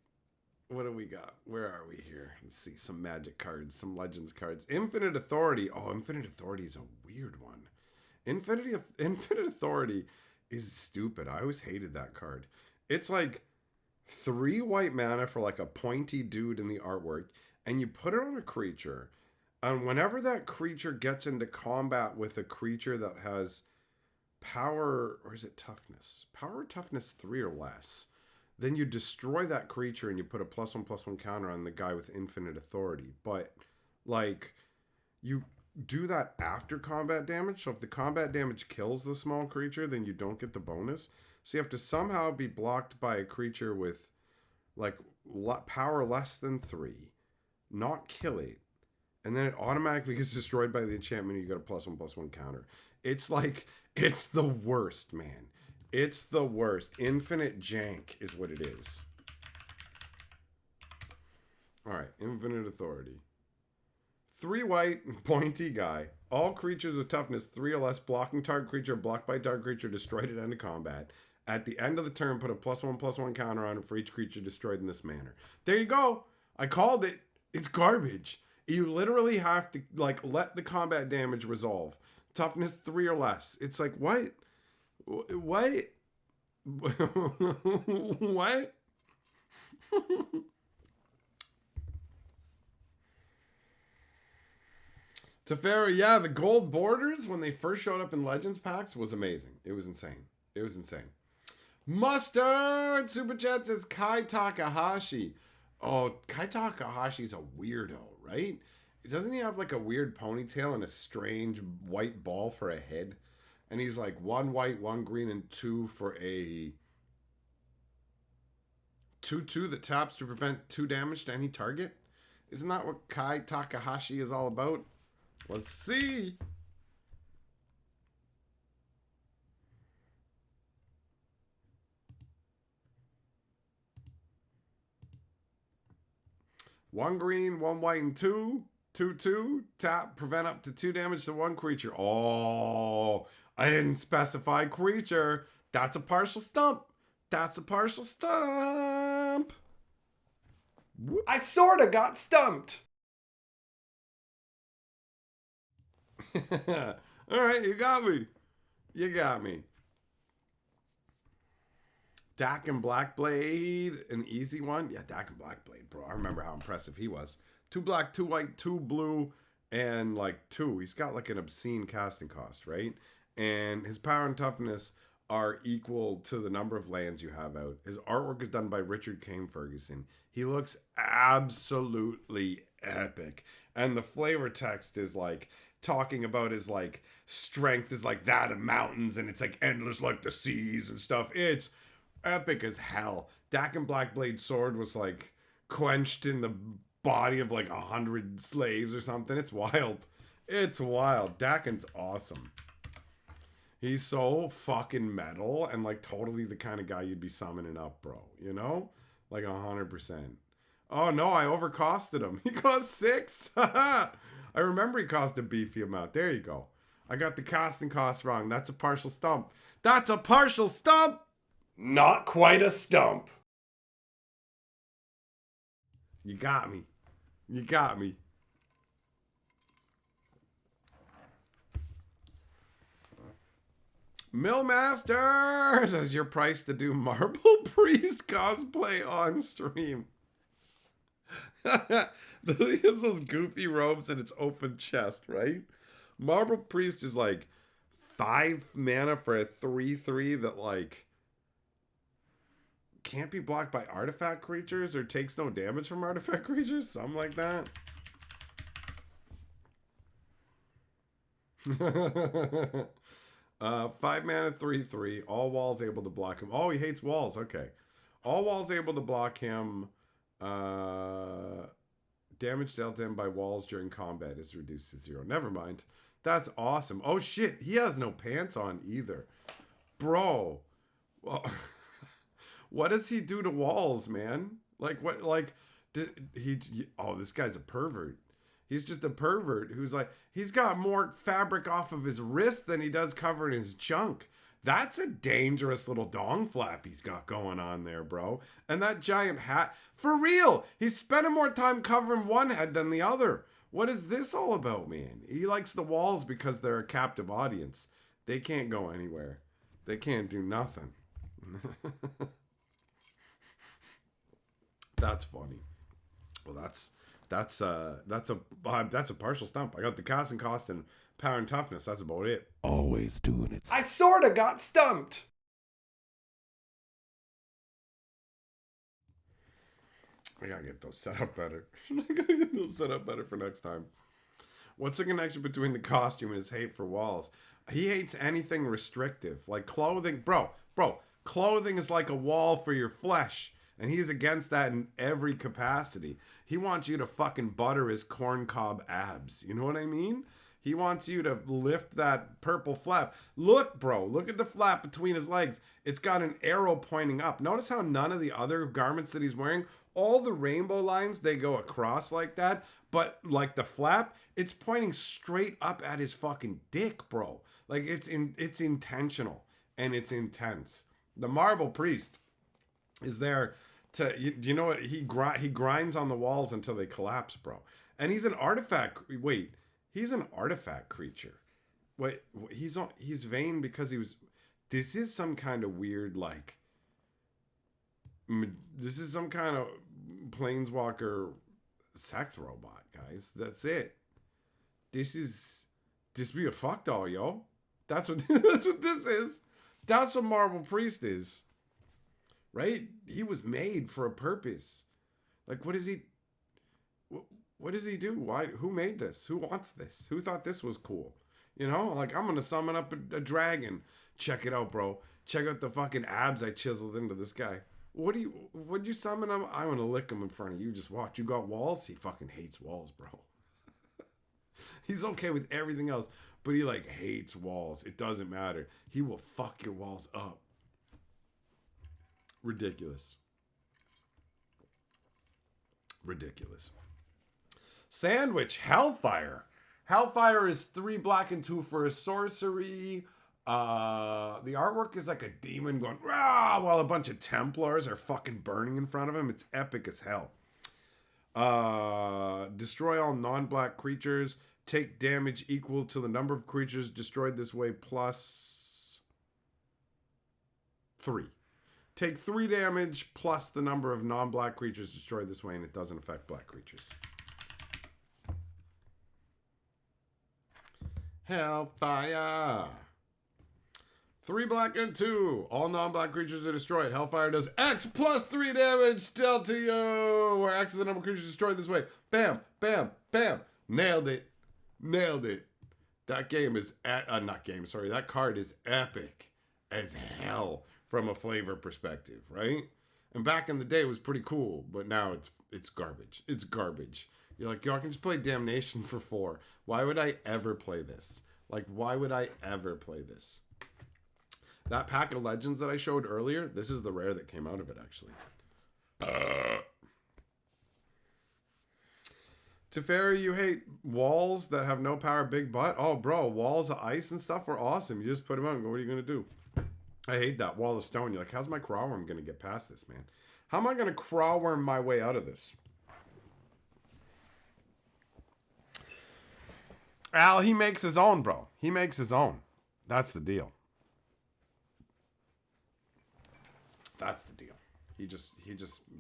What do we got? Where are we here? Let's see. Some magic cards, some legends cards. Infinite Authority. Oh, Infinite Authority is a weird one. Infinite Authority is stupid. I always hated that card. It's like 3 white mana for like a pointy dude in the artwork, and you put it on a creature, and whenever that creature gets into combat with a creature that has power, or is it toughness? Power or toughness 3 or less, then you destroy that creature and you put a +1/+1 counter on the guy with infinite authority. But like, you do that after combat damage, so if the combat damage kills the small creature, then you don't get the bonus. So you have to somehow be blocked by a creature with like power less than 3, not kill it, and then it automatically gets destroyed by the enchantment and you get a +1/+1 counter. It's like, it's the worst, man. It's the worst. Infinite jank is what it is. Alright, Infinite Authority. 3 white, pointy guy. All creatures with toughness 3 or less, blocking target creature, blocked by target creature, destroyed at end of combat. At the end of the turn, put a +1/+1 counter on it for each creature destroyed in this manner. There you go. I called it. It's garbage. You literally have to like let the combat damage resolve. Toughness 3 or less. It's like, what? What? What? Teferi, yeah, the gold borders when they first showed up in Legends packs was amazing. It was insane. It was insane. Mustard Super Chat says Kai Takahashi. Oh, Kai Takahashi's a weirdo, right? Doesn't he have like a weird ponytail and a strange white ball for a head? And he's like 1 white, 1 green, and 2 for a 2/2 that taps to prevent 2 damage to any target. Isn't that what Kai Takahashi is all about? Let's see. One green, one white, and two. 2/2. Tap, prevent up to 2 damage to one creature. Oh, I didn't specify creature. That's a partial stump. That's a partial stump. Whoop. I sorta got stumped. All right, you got me. You got me. Dak and Blackblade, an easy one. Yeah, Dak and Blackblade, bro. I remember how impressive he was. 2 black, 2 white, 2 blue, and like 2. He's got like an obscene casting cost, right? And his power and toughness are equal to the number of lands you have out. His artwork is done by Richard Kane Ferguson. He looks absolutely epic. And the flavor text is like talking about his like strength is like that of mountains and it's like endless like the seas and stuff. It's epic as hell. Dak and Blackblade sword was like quenched in the body of like 100 slaves or something. It's wild. It's wild. Dakin's awesome. He's so fucking metal and like totally the kind of guy you'd be summoning up, bro. You know? Like 100%. Oh no, I overcosted him. He cost 6. I remember he cost a beefy amount. There you go. I got the casting cost wrong. That's a partial stump. That's a partial stump! Not quite a stump. You got me. You got me. Millmaster says your price to do Marble Priest cosplay on stream. He has those goofy robes and its open chest, right? Marble Priest is like 5 mana for a 3/3 that like can't be blocked by artifact creatures or takes no damage from artifact creatures, something like that. 5 mana 3/3. All walls able to block him. Oh, he hates walls. Okay. All walls able to block him. Damage dealt him by walls during combat is reduced to 0. Never mind. That's awesome. Oh shit, he has no pants on either. Bro. Well, what does he do to walls, man? Like what like oh, this guy's a pervert. He's just a pervert who's like, he's got more fabric off of his wrist than he does covered in his junk. That's a dangerous little dong flap he's got going on there, bro. And that giant hat, for real, he's spending more time covering one head than the other. What is this all about, man? He likes the walls because they're a captive audience. They can't go anywhere. They can't do nothing. That's funny. Well, that's a partial stump. I got the casting cost and power and toughness. That's about it. Always doing it. I sorta got stumped. I gotta get those set up better. I gotta get those set up better for next time. What's the connection between the costume and his hate for walls? He hates anything restrictive, like clothing. Bro, clothing is like a wall for your flesh. And he's against that in every capacity. He wants you to fucking butter his corncob abs. You know what I mean? He wants you to lift that purple flap. Look, bro. Look at the flap between his legs. It's got an arrow pointing up. Notice how none of the other garments that he's wearing, all the rainbow lines, they go across like that. But like the flap, it's pointing straight up at his fucking dick, bro. Like it's intentional and it's intense. The Marble Priest is there to, do you know what, he grinds on the walls until they collapse, bro. And he's an artifact. Wait, he's an artifact creature. Wait, he's vain because he was. This is some kind of weird like. This is some kind of planeswalker sex robot, guys. That's it. This be a fuck doll, yo. That's what that's what this is. That's what Marble Priest is. Right? He was made for a purpose. Like, what does he do? Why? Who made this? Who wants this? Who thought this was cool? You know, like, I'm gonna summon up a dragon. Check it out, bro. Check out the fucking abs I chiseled into this guy. What'd you summon him? I'm gonna lick him in front of you. Just watch. You got walls? He fucking hates walls, bro. He's okay with everything else, but he like hates walls. It doesn't matter. He will fuck your walls up. Ridiculous. Ridiculous. Sandwich Hellfire. Hellfire is 3 black and 2 for a sorcery. The artwork is like a demon going rah while a bunch of Templars are fucking burning in front of him. It's epic as hell. Destroy all non-black creatures. Take damage equal to the number of creatures destroyed this way plus 3. Take 3 damage plus the number of non-black creatures destroyed this way, and it doesn't affect black creatures. Hellfire. 3 black and 2. All non-black creatures are destroyed. Hellfire does X plus 3 damage dealt to you, where X is the number of creatures destroyed this way. Bam, bam, bam. Nailed it. Nailed it. That game is, that card is epic as hell from a flavor perspective, right? And back in the day it was pretty cool, but now it's garbage. It's garbage. You're like, yo, I can just play Damnation for 4. Why would I ever play this? Like, why would I ever play this? That pack of Legends that I showed earlier, this is the rare that came out of it, actually. Teferi, you hate walls that have no power, big butt? Oh, bro, walls of ice and stuff are awesome. You just put them out and go, what are you going to do? I hate that wall of stone. You're like, how's my crawworm going to get past this, man? How am I going to crawworm my way out of this? Al, he makes his own, bro. He makes his own. That's the deal. That's the deal. He just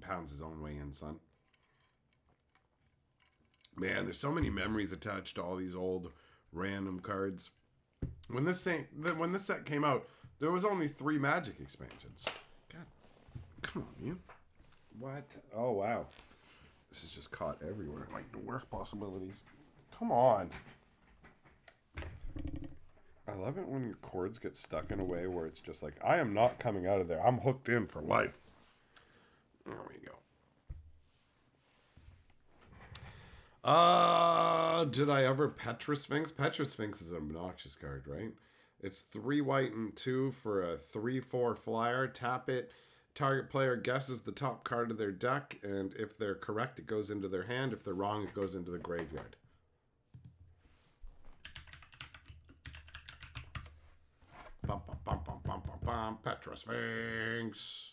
pounds his own way in, son. Man, there's so many memories attached to all these old random cards. When this set came out, there was only 3 Magic expansions. God, come on, man. What? Oh, wow. This is just caught everywhere. Like the worst possibilities. Come on. I love it when your cords get stuck in a way where it's just like, I am not coming out of there. I'm hooked in for life. There we go. Did I ever Petrosphinx? Petrosphinx is an obnoxious card, right? It's 3 white and 2 for a 3/4 flyer. Tap it. Target player guesses the top card of their deck, and if they're correct, it goes into their hand. If they're wrong, it goes into the graveyard. Bum, bum, bum, bum, bum, bum, bum. Petrosphinx.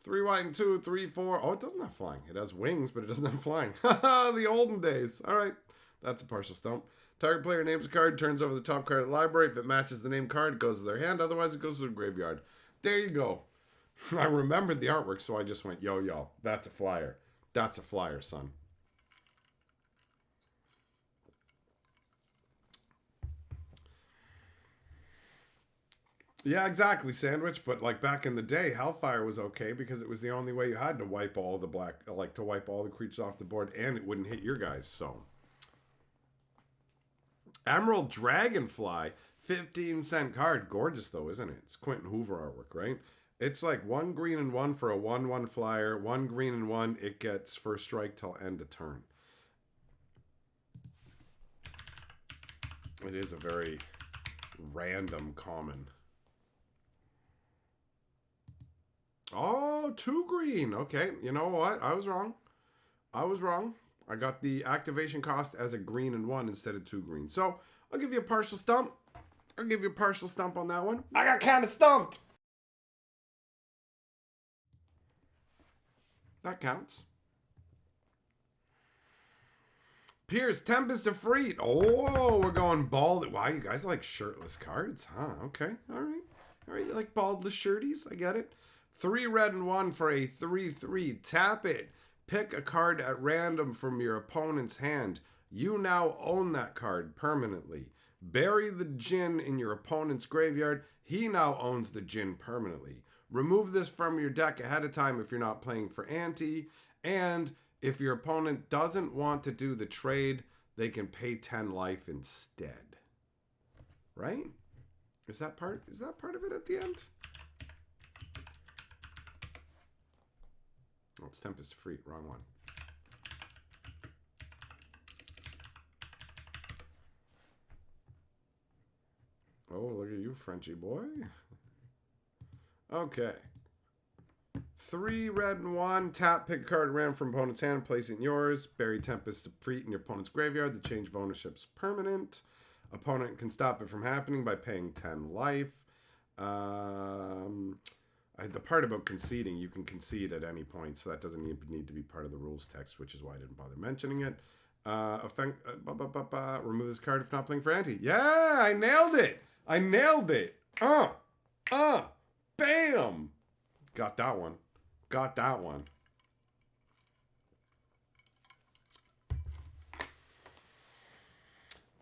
3 white and 2, 3/4. Oh, it doesn't have flying. It has wings, but it doesn't have flying. Haha, the olden days. All right. That's a partial stump. Target player names a card, turns over the top card of the library. If it matches the named card, it goes to their hand. Otherwise, it goes to the graveyard. There you go. I remembered the artwork, so I just went, yo, that's a flyer. That's a flyer, son. Yeah, exactly, Sandwich. But like back in the day, Hellfire was okay because it was the only way you had to wipe all the to wipe all the creatures off the board, and it wouldn't hit your guys. So, Emerald Dragonfly, 15-cent card, gorgeous though, isn't it? It's Quentin Hoover artwork, right? It's like 1 green and 1 for a 1/1 flyer. 1 green and 1. It gets first strike till end of turn. It is a very random common. Oh, 2 green. Okay, you know what? I was wrong. I got the activation cost as a green and 1 instead of 2 green. So, I'll give you a partial stump. on that one. I got kind of stumped. That counts. Pierce, Tempest of Freed. Oh, we're going bald. Wow, you guys like shirtless cards, huh? Okay, all right. You like baldless shirties? I get it. 3 red and 1 for a 3/3. Tap it. Pick a card at random from your opponent's hand. You now own that card permanently. Bury the Djinn in your opponent's graveyard. He now owns the Djinn permanently. Remove this from your deck ahead of time if you're not playing for ante. And if your opponent doesn't want to do the trade, they can pay 10 life instead. Right? Is that part of it at the end? Oh, it's Tempest Free. Wrong one. Oh, look at you, Frenchy boy. Okay. 3 red and 1. Tap, pick a card random from opponent's hand, place it in yours. Bury Tempest Free in your opponent's graveyard. The change of ownership's permanent. Opponent can stop it from happening by paying 10 life. The part about conceding, you can concede at any point, so that doesn't even need to be part of the rules text, which is why I didn't bother mentioning it. Remove this card if not playing for ante. Yeah, I nailed it. I nailed it. Bam. Got that one. Got that one.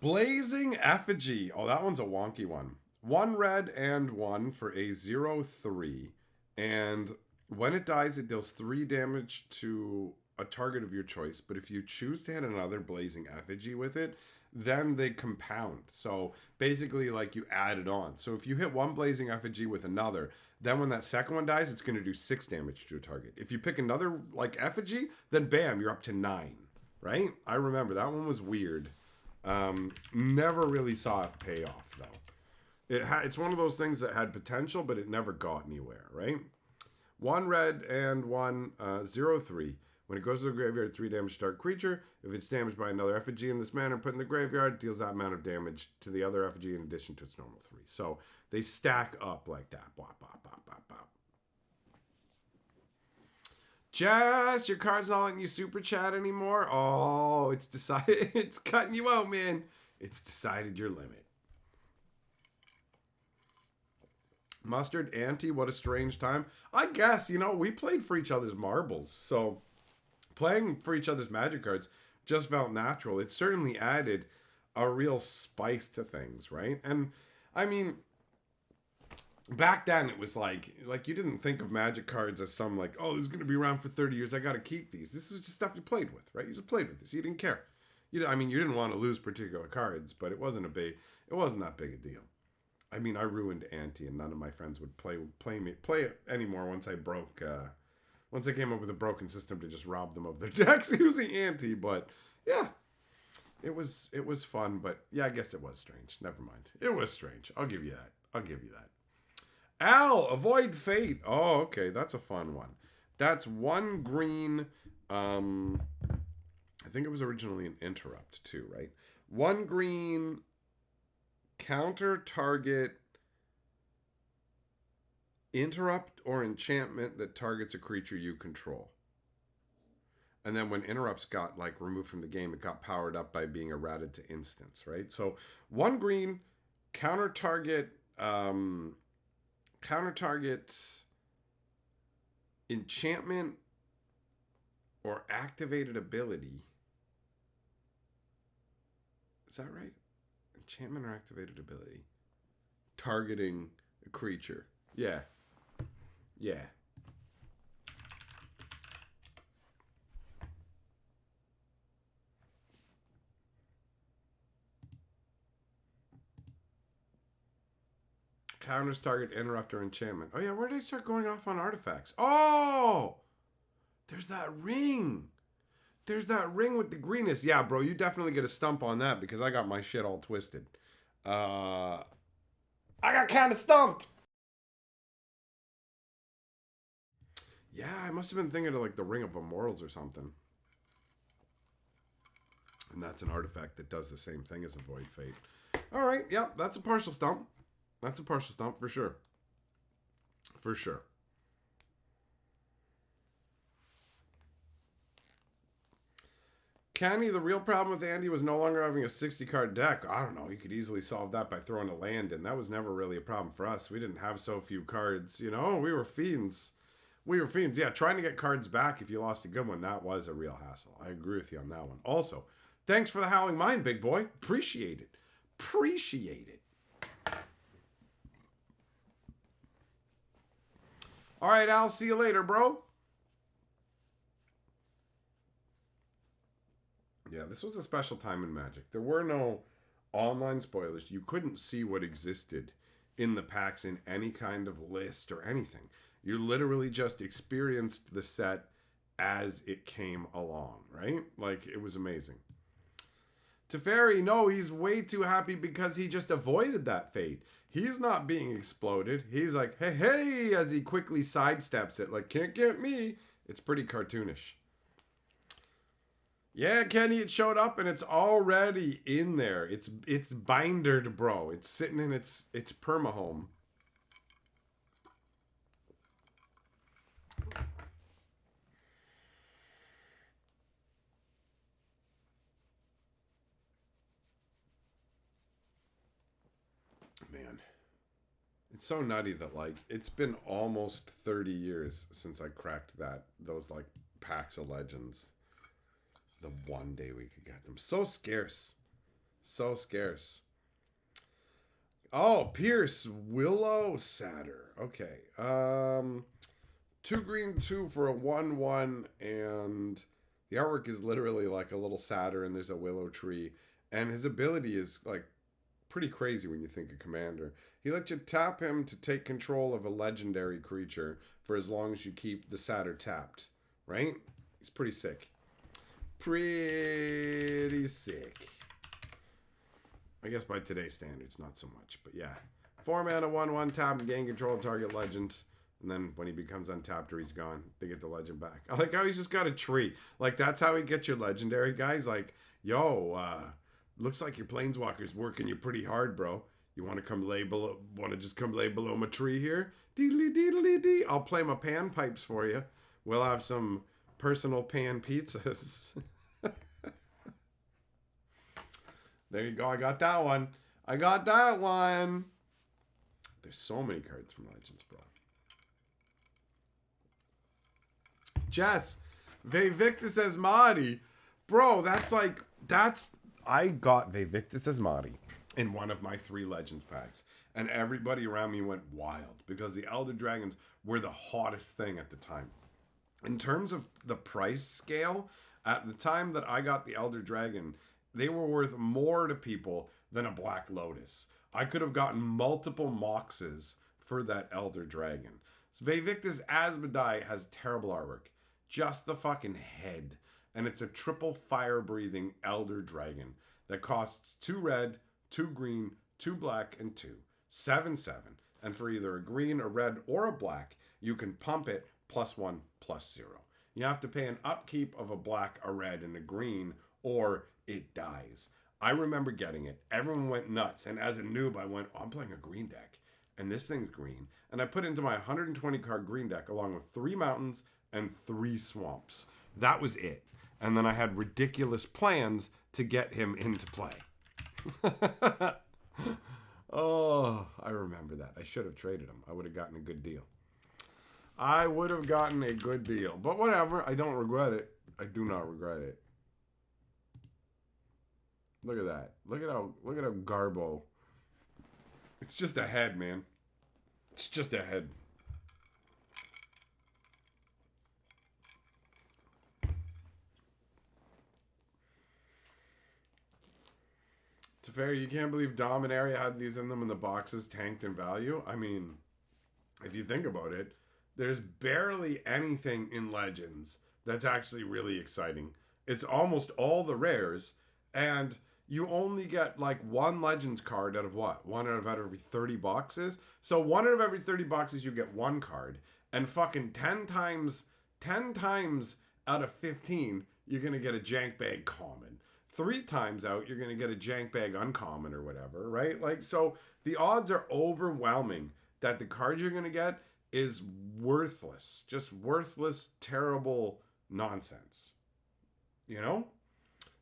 Blazing Effigy. Oh, that one's a wonky one. 1 red and 1 for a 0/3. And when it dies, it deals 3 damage to a target of your choice. But if you choose to hit another Blazing Effigy with it, then they compound. So basically, like, you add it on. So if you hit 1 Blazing Effigy with another, then when that second one dies, it's going to do 6 damage to a target. If you pick another, like, Effigy, then bam, you're up to 9. Right? I remember. That one was weird. Never really saw it pay off, though. It's one of those things that had potential, but it never got anywhere, right? 1 red and 1 0/3. When it goes to the graveyard, 3 damage to target creature. If it's damaged by another effigy in this manner put in the graveyard, it deals that amount of damage to the other effigy in addition to its normal 3. So they stack up like that. Bop, bop, bop, bop, bop. Jess, your card's not letting you super chat anymore. Oh, it's decided. It's cutting you out, man. It's decided your limit. Mustard, Ante, what a strange time. I guess, we played for each other's marbles. So playing for each other's Magic cards just felt natural. It certainly added a real spice to things, right? And, I mean, back then it was like you didn't think of Magic cards as some like, oh, this is going to be around for 30 years. I got to keep these. This was just stuff you played with, right? You just played with this. You didn't care. You didn't want to lose particular cards, but it wasn't that big a deal. I mean, I ruined Ante, and none of my friends would play it anymore once I came up with a broken system to just rob them of their decks using Ante. But yeah, it was fun. But yeah, I guess it was strange. Never mind. It was strange. I'll give you that. Al, Avoid Fate. Oh, okay, that's a fun one. That's 1 green. I think it was originally an interrupt too, right? 1 green. Counter target interrupt or enchantment that targets a creature you control. And then when interrupts got removed from the game, it got powered up by being errated to instance, right? So 1 green, counter target enchantment or activated ability. Is that right? Enchantment or activated ability. Targeting a creature. Yeah. Counters target, interrupt, or enchantment. Oh yeah, where did I start going off on artifacts? Oh! There's that ring. There's that ring with the greenness. Yeah, bro, you definitely get a stump on that because I got my shit all twisted. I got kind of stumped. Yeah, I must have been thinking of the Ring of Immortals or something. And that's an artifact that does the same thing as Avoid Fate. All right, yep, that's a partial stump. That's a partial stump for sure. For sure. Kenny, the real problem with Andy was no longer having a 60-card deck. I don't know. You could easily solve that by throwing a land in. That was never really a problem for us. We didn't have so few cards. We were fiends. Yeah, trying to get cards back if you lost a good one, that was a real hassle. I agree with you on that one. Also, thanks for the Howling Mind, big boy. Appreciate it. All right, Al. See you later, bro. Yeah, this was a special time in Magic. There were no online spoilers. You couldn't see what existed in the packs in any kind of list or anything. You literally just experienced the set as it came along, right? Like, it was amazing. Teferi, no, he's way too happy because he just avoided that fate. He's not being exploded. He's like, hey, hey, as he quickly sidesteps it. Like, can't get me. It's pretty cartoonish. Yeah, Kenny, it showed up and it's already in there. It's bindered, bro. It's sitting in its perma home. Man, it's so nutty that like it's been almost 30 years since I cracked those like packs of legends. The one day we could get them. So scarce. So scarce. Oh, Pierce, Willow, Satyr. Okay. 2 green, 2 for a 1/1, and the artwork is literally like a little Satyr, and there's a willow tree, and his ability is like pretty crazy when you think of Commander. He lets you tap him to take control of a legendary creature for as long as you keep the Satyr tapped, right? He's pretty sick. Pretty sick. I guess by today's standards, not so much, but yeah. 4 mana, 1/1, tap and gain control of target legend. And then when he becomes untapped or he's gone, they get the legend back. I like how he's just got a tree. Like, that's how he gets your legendary guys. Like, yo, looks like your planeswalker's working you pretty hard, bro. You want to just come lay below my tree here? Deedly deedly dee. I'll play my pan pipes for you. We'll have some personal pan pizzas. There you go. I got that one. There's so many cards from Legends, bro. Jess, Vevictus Asmati. Bro, I got Vevictus Asmati in one of my 3 Legends packs. And everybody around me went wild because the Elder Dragons were the hottest thing at the time. In terms of the price scale, at the time that I got the Elder Dragon, they were worth more to people than a Black Lotus. I could have gotten multiple Moxes for that Elder Dragon. So Vevictus Asmodai has terrible artwork. Just the fucking head. And it's a triple fire-breathing Elder Dragon that costs 2 red, 2 green, 2 black, and 2. 7/7. And for either a green, a red, or a black, you can pump it +1, +0. You have to pay an upkeep of a black, a red, and a green, or it dies. I remember getting it. Everyone went nuts. And as a noob, I went, I'm playing a green deck. And this thing's green. And I put it into my 120 card green deck along with 3 mountains and 3 swamps. That was it. And then I had ridiculous plans to get him into play. Oh, I remember that. I should have traded him. I would have gotten a good deal. But whatever. I don't regret it. I do not regret it. Look at that. Look at how Garbo. It's just a head, man. It's just a head. Teferi, you can't believe Dominaria had these in them and the boxes tanked in value. I mean, if you think about it, there's barely anything in Legends that's actually really exciting. It's almost all the rares, and you only get like 1 Legends card out of what? 1 out of every 30 boxes? So 1 out of every 30 boxes you get 1 card, and fucking 10 times out of 15 you're going to get a jank bag common. 3 times out you're going to get a jank bag uncommon or whatever, right? Like, so the odds are overwhelming that the card you're going to get is worthless. Just worthless, terrible nonsense. You know?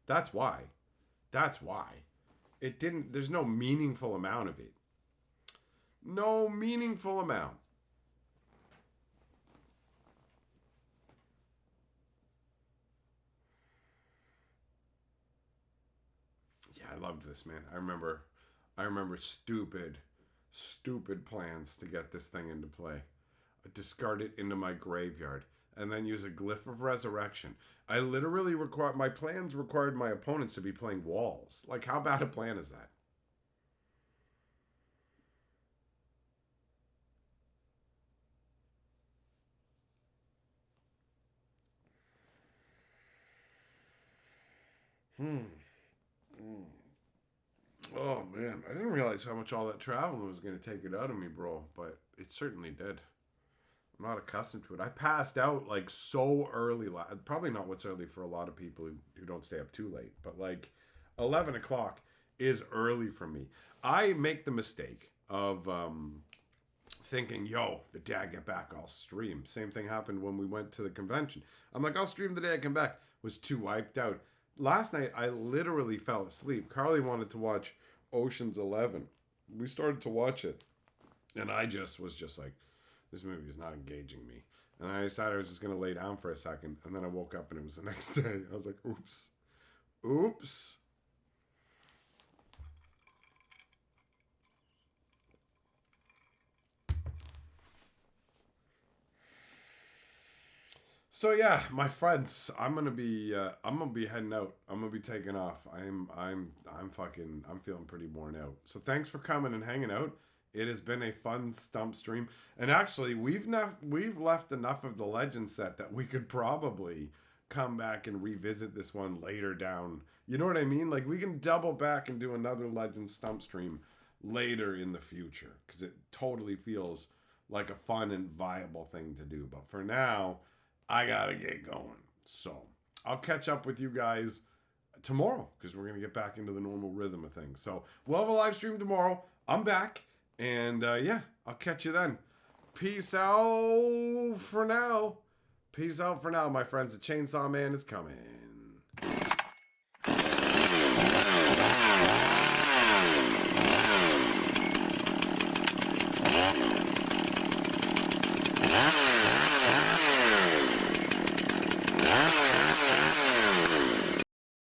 That's why. There's no meaningful amount of it. No meaningful amount. Yeah, I loved this, man. I remember stupid plans to get this thing into play. I discard it into my graveyard and then use a Glyph of Resurrection. I literally my plans required my opponents to be playing walls. Like, how bad a plan is that? Oh man, I didn't realize how much all that traveling was going to take it out of me, bro. But it certainly did. I'm not accustomed to it. I passed out like so early. Probably not what's early for a lot of people who don't stay up too late. But like 11 o'clock is early for me. I make the mistake of thinking, yo, the day I get back, I'll stream. Same thing happened when we went to the convention. I'm like, I'll stream the day I come back. Was too wiped out. Last night, I literally fell asleep. Carly wanted to watch Ocean's 11. We started to watch it. And I just was just like, this movie is not engaging me. And I decided I was just going to lay down for a second. And then I woke up and it was the next day. I was like, oops. Oops. So yeah, my friends, I'm gonna be heading out. I'm gonna be taking off. I'm feeling pretty worn out. So thanks for coming and hanging out. It has been a fun Stump stream, and actually we've left enough of the Legend set that we could probably come back and revisit this one later down. You know what I mean? Like we can double back and do another Legend Stump stream later in the future because it totally feels like a fun and viable thing to do. But for now, I gotta get going. So I'll catch up with you guys tomorrow because we're gonna get back into the normal rhythm of things. So we'll have a live stream tomorrow. I'm back, and yeah, I'll catch you then. Peace out for now. Peace out for now, my friends. The Chainsaw Man is coming.